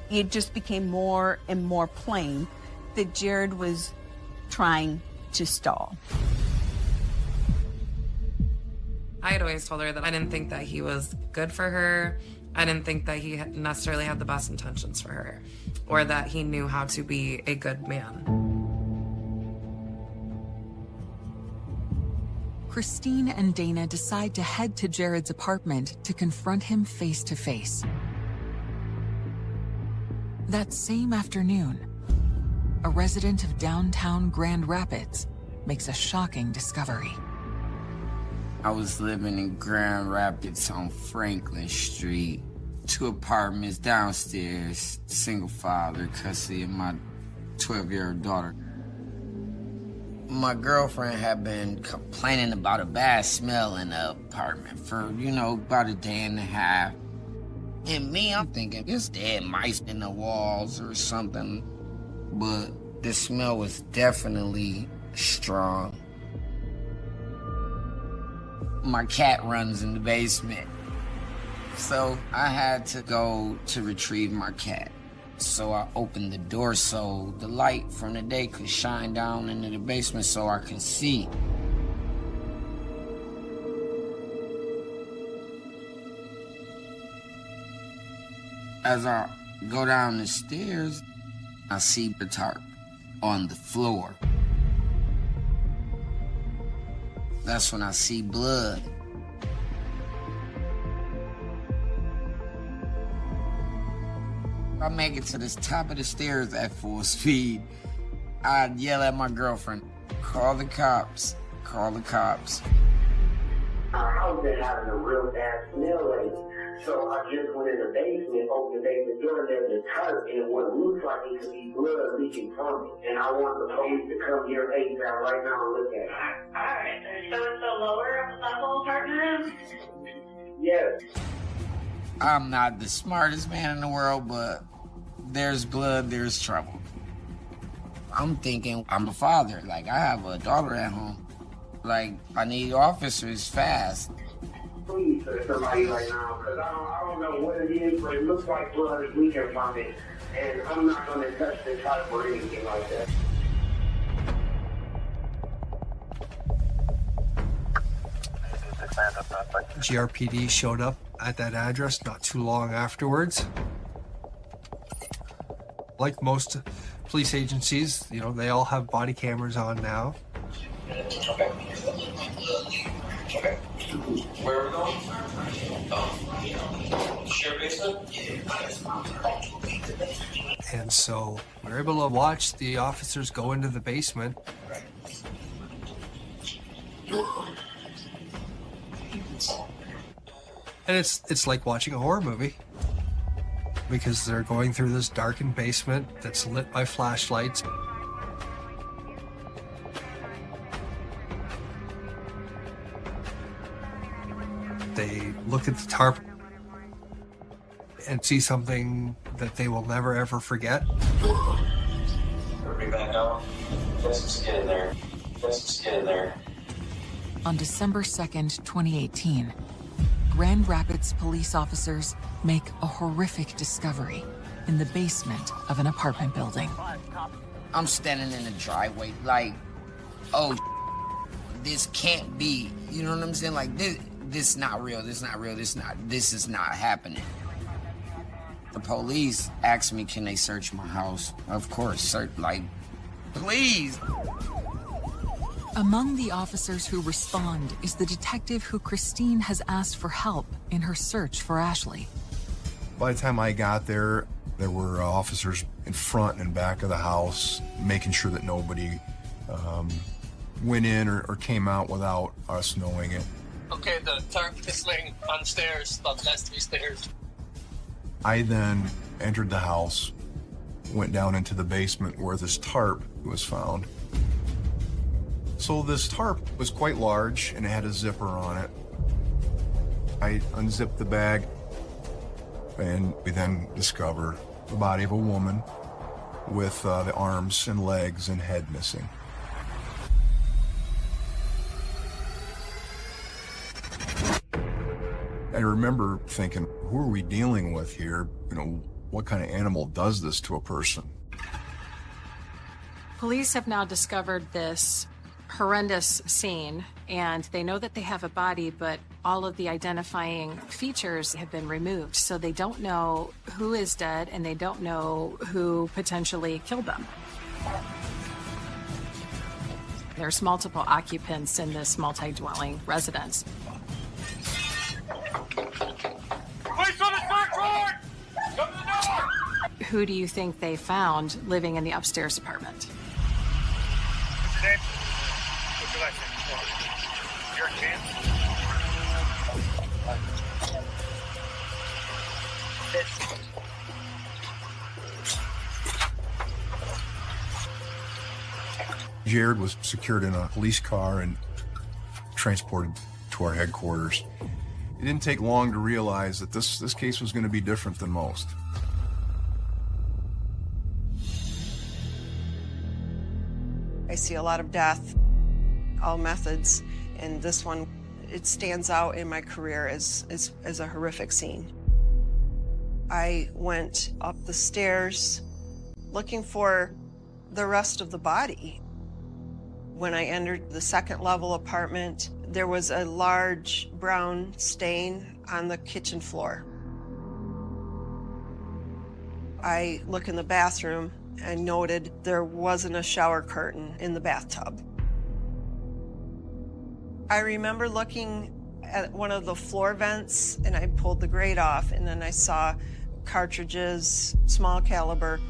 It just became more and more plain that Jared was trying to stall. I had always told her that I didn't think that he was good for her. I didn't think that he necessarily had the best intentions for her, or that he knew how to be a good man. Christine and Dana decide to head to Jared's apartment to confront him face to face. That same afternoon, a resident of downtown Grand Rapids makes a shocking discovery. I was living in Grand Rapids on Franklin Street. 2 apartments downstairs, single father, custody of my 12-year-old daughter. My girlfriend had been complaining about a bad smell in the apartment for, about a day and a half. And me, I'm thinking, it's dead mice in the walls or something. But the smell was definitely strong. My cat runs in the basement. So I had to go to retrieve my cat. So I opened the door so the light from the day could shine down into the basement so I could see. As I go down the stairs, I see the tarp on the floor. That's when I see blood. I make it to the top of the stairs at full speed. I'd yell at my girlfriend, call the cops, call the cops. Our house been having a real bad smell lately. So I just went in the basement, opened the basement door, and there's a tarp, and what looks like it could be blood leaking from it. And I want the police to come here ASAP right now and look at it. Alright, there's so-and-so lower level apartment? Yes. I'm not the smartest man in the world, but there's blood, there's trouble. I'm thinking I'm a father. Like, I have a daughter at home. Like, I need officers fast. Please, sir, somebody right now, because I don't know what it is, but it looks like blood is leaking from it, and I'm not going to touch the tarp or anything like that. GRPD showed up at that address not too long afterwards. Like most police agencies, you know, they all have body cameras on now. Okay. Okay. Where are we going? Share basement? And so we're able to watch the officers go into the basement. And it's like watching a horror movie, because they're going through this darkened basement that's lit by flashlights. They look at the tarp and see something that they will never ever forget. Bring back out. Let's just get in there. Let's just get in there. On December 2nd, 2018, Grand Rapids police officers make a horrific discovery in the basement of an apartment building. I'm standing in the driveway like, oh, this can't be. You know what I'm saying? Like, this is not real, this is not real, this is not happening. The police asked me, can they search my house? Of course, like, please. Among the officers who respond is the detective who Christine has asked for help in her search for Ashley. By the time I got there, there were officers in front and back of the house, making sure that nobody went in or came out without us knowing it. Okay, the tarp is laying on the stairs, the last 3 stairs. I then entered the house, went down into the basement where this tarp was found. So this tarp was quite large and it had a zipper on it. I unzipped the bag and we then discover the body of a woman with the arms and legs and head missing. I remember thinking, who are we dealing with here? You know, what kind of animal does this to a person? Police have now discovered this horrendous scene, and they know that they have a body, but all of the identifying features have been removed. So they don't know who is dead, and they don't know who potentially killed them. There's multiple occupants in this multi-dwelling residence. Police on the third floor! Come to the door! Who do you think they found living in the upstairs apartment? What's your name? What's your last name? Your chance? Jared was secured in a police car and transported to our headquarters. It didn't take long to realize that this case was going to be different than most. I see a lot of death, all methods, and this one, it stands out in my career as a horrific scene. I went up the stairs looking for the rest of the body. When I entered the second level apartment, there was a large brown stain on the kitchen floor. I look in the bathroom and noted there wasn't a shower curtain in the bathtub. I remember looking at one of the floor vents, and I pulled the grate off, and then I saw cartridges, small caliber.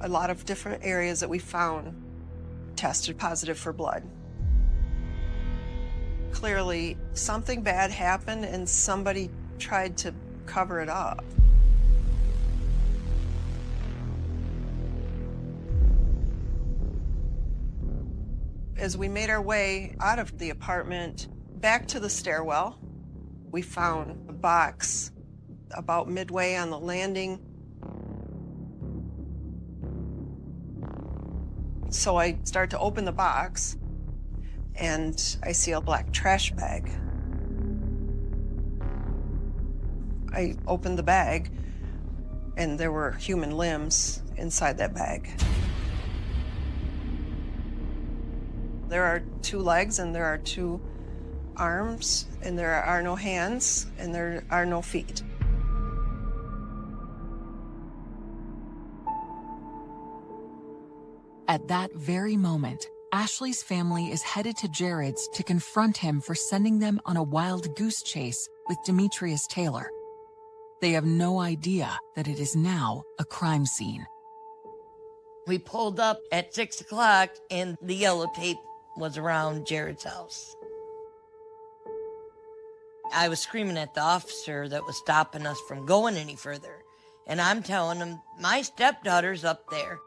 A lot of different areas that we found tested positive for blood. Clearly, something bad happened and somebody tried to cover it up. As we made our way out of the apartment, back to the stairwell, we found a box about midway on the landing. So I start to open the box, and I see a black trash bag. I opened the bag, and there were human limbs inside that bag. There are 2 legs, and there are 2 arms, and there are no hands, and there are no feet. At that very moment, Ashley's family is headed to Jared's to confront him for sending them on a wild goose chase with Demetrius Taylor. They have no idea that it is now a crime scene. We pulled up at 6 o'clock and the yellow tape was around Jared's house. I was screaming at the officer that was stopping us from going any further. And I'm telling him, my stepdaughter's up there.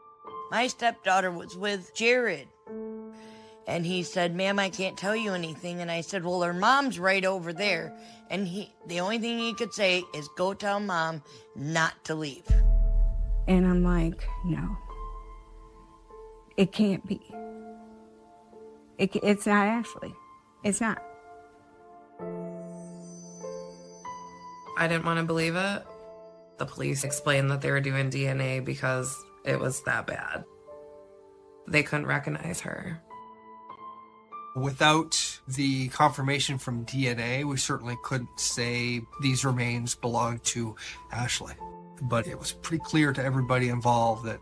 My stepdaughter was with Jared. And he said, ma'am, I can't tell you anything. And I said, well, her mom's right over there. And the only thing he could say is, go tell mom not to leave. And I'm like, no, it can't be. It's not Ashley. It's not. I didn't want to believe it. The police explained that they were doing DNA because it was that bad. They couldn't recognize her. Without the confirmation from DNA, we certainly couldn't say these remains belonged to Ashley. But it was pretty clear to everybody involved that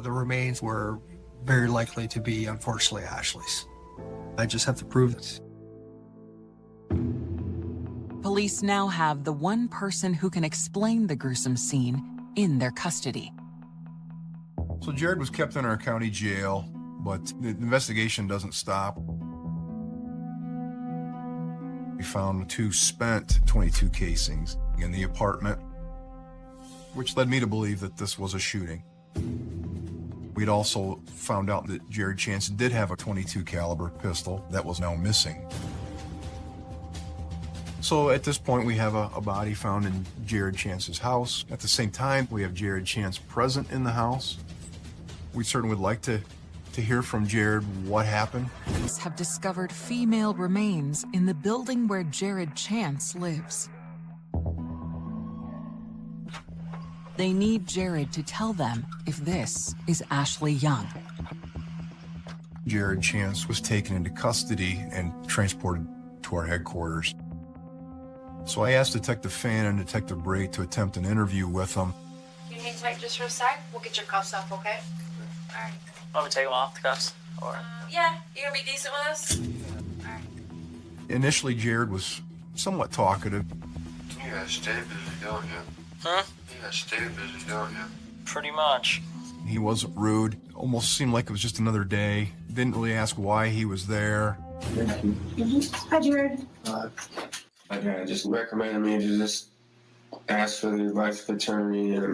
the remains were very likely to be, unfortunately, Ashley's. I just have to prove it. Police now have the one person who can explain the gruesome scene in their custody. So Jared was kept in our county jail, but the investigation doesn't stop. We found 2 spent .22 casings in the apartment, which led me to believe that this was a shooting. We'd also found out that Jared Chance did have a .22 caliber pistol that was now missing. So at this point, we have a body found in Jared Chance's house. At the same time, we have Jared Chance present in the house. We certainly would like to hear from Jared what happened. Police have discovered female remains in the building where Jared Chance lives. They need Jared to tell them if this is Ashley Young. Jared Chance was taken into custody and transported to our headquarters. So I asked Detective Fan and Detective Bray to attempt an interview with him. You hang tight just for a sec. We'll get your cuffs off, okay? All right. Want me to take them off, the cuffs? Or? Yeah, you gonna be decent with us? All right. Initially, Jared was somewhat talkative. You gotta stay busy, don't you? Huh? You gotta stay busy, don't you? Pretty much. He wasn't rude. Almost seemed like it was just another day. Didn't really ask why he was there. Hi, Jared. My dad just recommended me to just ask for the advice of attorney, and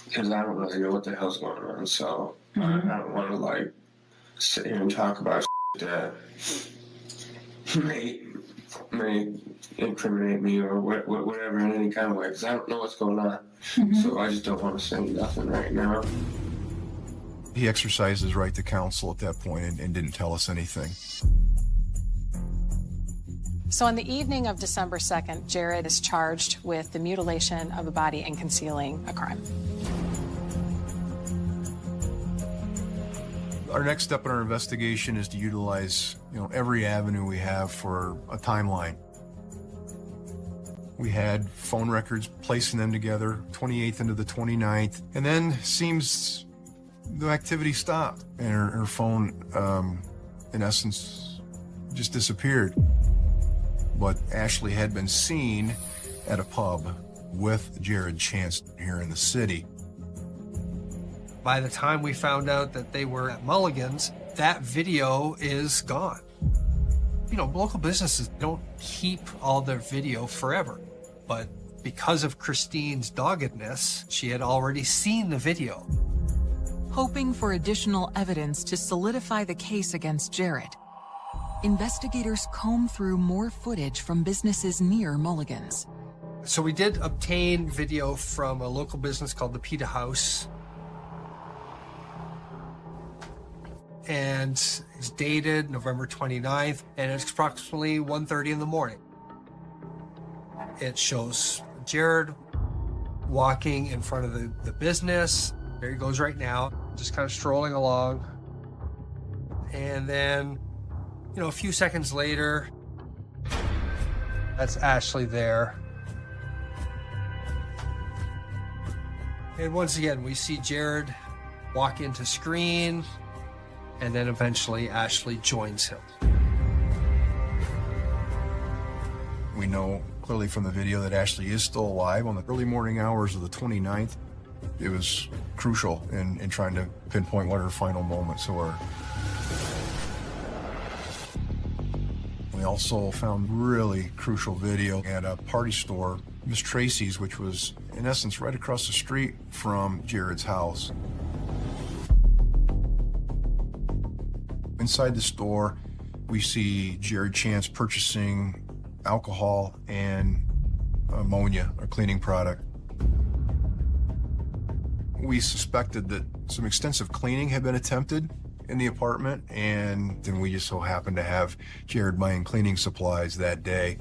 because I don't really know what the hell's going on, so I don't want to like sit here and talk about that may incriminate me or whatever in any kind of way, because I don't know what's going on. So I just don't want to say nothing right now. He exercised his right to counsel at that point and didn't tell us anything. So on the evening of December 2nd, Jared is charged with the mutilation of a body and concealing a crime. Our next step in our investigation is to utilize, every avenue we have for a timeline. We had phone records placing them together, 28th into the 29th, and then seems the activity stopped, and her phone, in essence, just disappeared. But Ashley had been seen at a pub with Jared Chance here in the city. By the time we found out that they were at Mulligan's, that video is gone. You know, local businesses don't keep all their video forever, but because of Christine's doggedness, she had already seen the video. Hoping for additional evidence to solidify the case against Jared, investigators combed through more footage from businesses near Mulligan's. So we did obtain video from a local business called the Pita House. And it's dated November 29th, and it's approximately 1:30 in the morning. It shows Jared walking in front of the business. There he goes right now, just kind of strolling along. And then, you know, a few seconds later, that's Ashley there. And once again, we see Jared walk into screen, and then eventually Ashley joins him. We know clearly from the video that Ashley is still alive on the early morning hours of the 29th. It was crucial in trying to pinpoint what her final moments were. We also found really crucial video at a party store, Miss Tracy's, which was in essence right across the street from Jared's house. Inside the store, we see Jared Chance purchasing alcohol and ammonia, a cleaning product. We suspected that some extensive cleaning had been attempted in the apartment, and then we just so happened to have Jared buying cleaning supplies that day.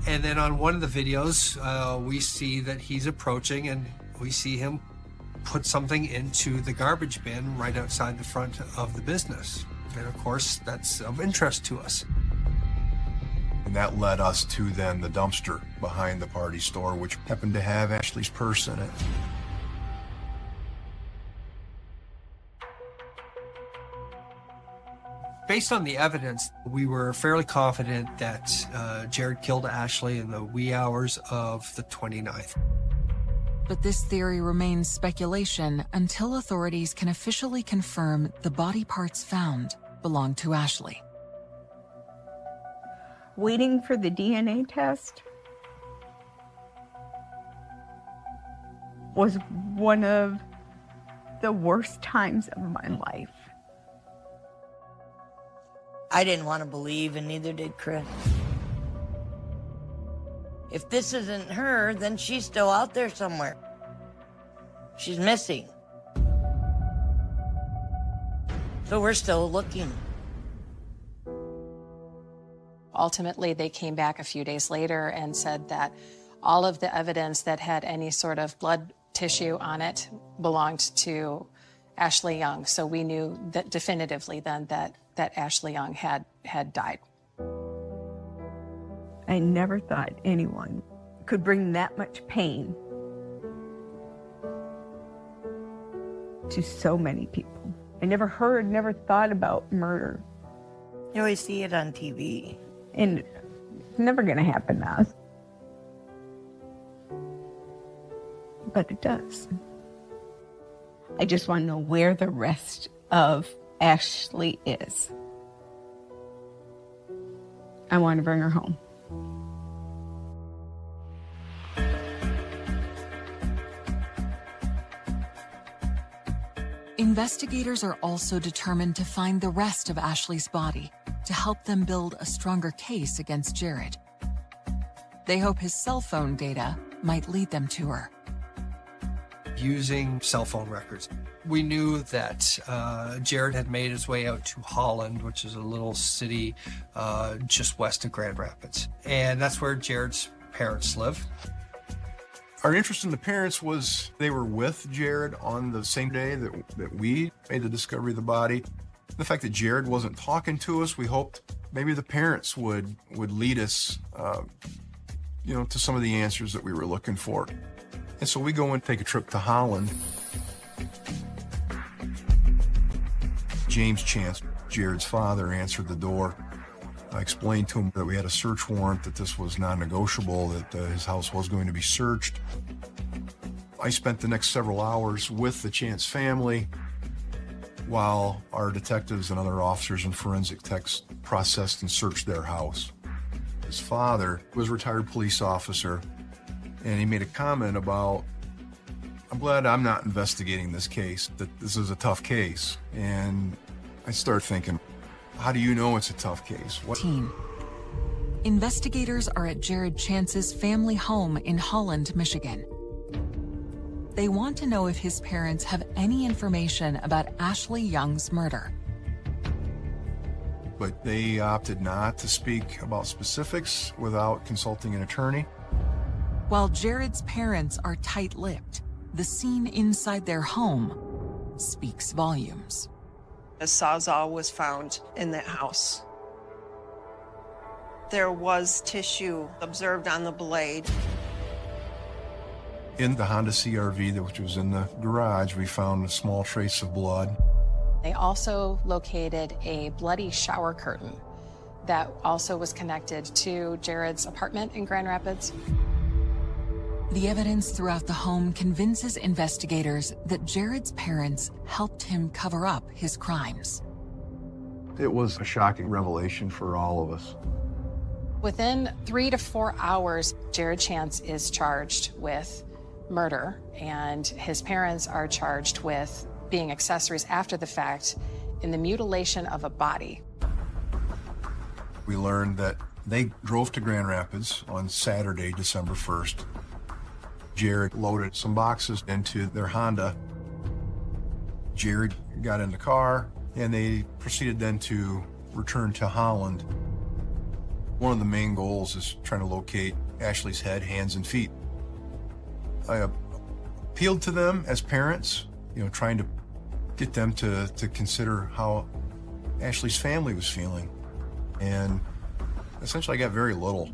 And then on one of the videos, we see that he's approaching, and we see him put something into the garbage bin right outside the front of the business. And of course, that's of interest to us. And that led us to then the dumpster behind the party store, which happened to have Ashley's purse in it. Based on the evidence, we were fairly confident that Jared killed Ashley in the wee hours of the 29th. But this theory remains speculation until authorities can officially confirm the body parts found belong to Ashley. Waiting for the DNA test was one of the worst times of my life. I didn't want to believe, and neither did Chris. If this isn't her, then she's still out there somewhere. She's missing. So we're still looking. Ultimately, they came back a few days later and said that all of the evidence that had any sort of blood tissue on it belonged to Ashley Young. So we knew that definitively then that Ashley Young had died. I never thought anyone could bring that much pain to so many people. I never heard, never thought about murder. You always see it on TV. And it's never going to happen to us. But it does. I just want to know where the rest of Ashley is. I want to bring her home. Investigators are also determined to find the rest of Ashley's body to help them build a stronger case against Jared. They hope his cell phone data might lead them to her. Using cell phone records, we knew that Jared had made his way out to Holland, which is a little city just west of Grand Rapids. And that's where Jared's parents live. Our interest in the parents was they were with Jared on the same day that we made the discovery of the body. The fact that Jared wasn't talking to us, we hoped maybe the parents would lead us, to some of the answers that we were looking for. And so we go and take a trip to Holland. James Chance, Jared's father, answered the door. I explained to him that we had a search warrant, that this was non-negotiable, that his house was going to be searched. I spent the next several hours with the Chance family while our detectives and other officers and forensic techs processed and searched their house. His father was a retired police officer, and he made a comment about, I'm glad I'm not investigating this case, that this is a tough case. And I started thinking, how do you know it's a tough case? Investigators are at Jared Chance's family home in Holland, Michigan. They want to know if his parents have any information about Ashley Young's murder. But they opted not to speak about specifics without consulting an attorney. While Jared's parents are tight-lipped, the scene inside their home speaks volumes. A sawzall was found in that house. There was tissue observed on the blade. In the Honda CR-V, which was in the garage, we found a small trace of blood. They also located a bloody shower curtain that also was connected to Jared's apartment in Grand Rapids. The evidence throughout the home convinces investigators that Jared's parents helped him cover up his crimes. It was a shocking revelation for all of us. Within 3 to 4 hours, Jared Chance is charged with murder, and his parents are charged with being accessories after the fact in the mutilation of a body. We learned that they drove to Grand Rapids on Saturday, December 1st. Jared loaded some boxes into their Honda. Jared got in the car, and they proceeded then to return to Holland. One of the main goals is trying to locate Ashley's head, hands, and feet. I appealed to them as parents, trying to get them to consider how Ashley's family was feeling. And essentially I got very little.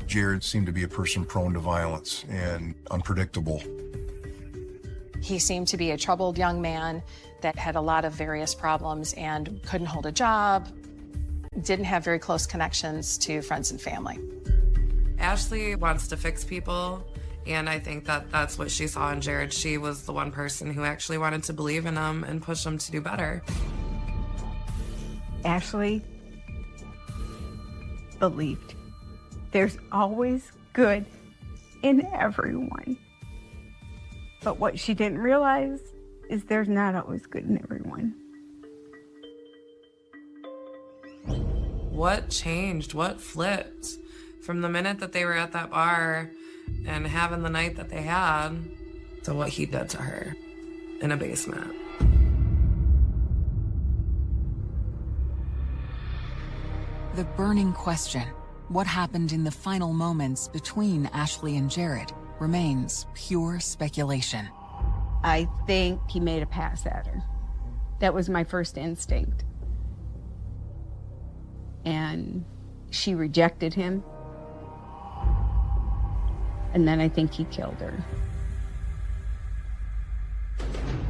Jared seemed to be a person prone to violence and unpredictable. He seemed to be a troubled young man that had a lot of various problems and couldn't hold a job, didn't have very close connections to friends and family. Ashley wants to fix people, and I think that that's what she saw in Jared. She was the one person who actually wanted to believe in him and push him to do better. Ashley believed there's always good in everyone. But what she didn't realize is there's not always good in everyone. What changed? What flipped? From the minute that they were at that bar and having the night that they had to what he did to her in a basement. The burning question, what happened in the final moments between Ashley and Jared, remains pure speculation. I think he made a pass at her. That was my first instinct. And she rejected him. And then I think he killed her.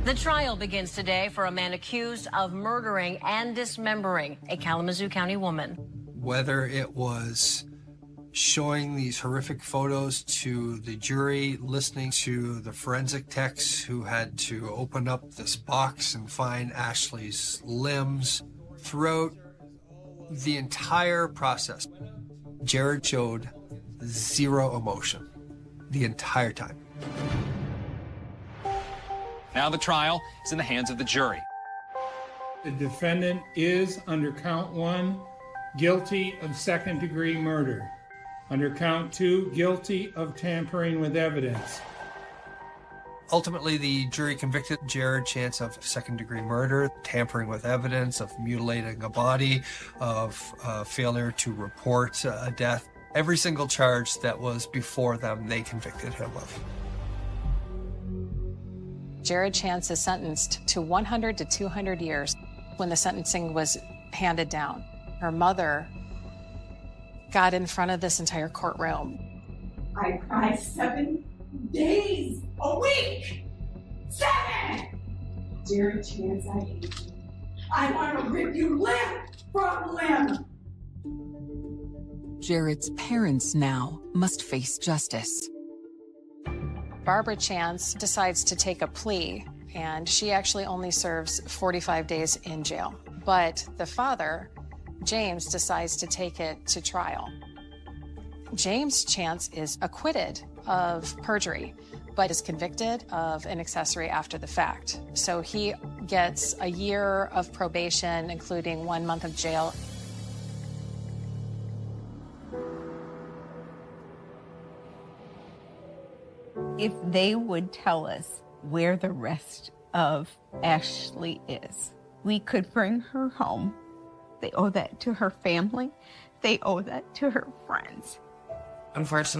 The trial begins today for a man accused of murdering and dismembering a Kalamazoo County woman. Whether it was showing these horrific photos to the jury, listening to the forensic techs who had to open up this box and find Ashley's limbs, throughout the entire process, Jared showed zero emotion the entire time. Now the trial is in the hands of the jury. The defendant is, under count 1, guilty of second-degree murder. Under count 2, guilty of tampering with evidence. Ultimately, the jury convicted Jared Chance of second-degree murder, tampering with evidence, of mutilating a body, of failure to report a death. Every single charge that was before them, they convicted him of. Jared Chance is sentenced to 100 to 200 years. When the sentencing was handed down. Her mother got in front of this entire courtroom. I cry 7 days a week. 7! Jared Chance, I hate you. I want to rip you limb from limb. Jared's parents now must face justice. Barbara Chance decides to take a plea, and she actually only serves 45 days in jail. But the father, James, decides to take it to trial. James Chance is acquitted of perjury, but is convicted of an accessory after the fact. So he gets a year of probation, including 1 month of jail. If they would tell us where the rest of Ashley is, we could bring her home. They owe that to her family. They owe that to her friends. Unfortunately,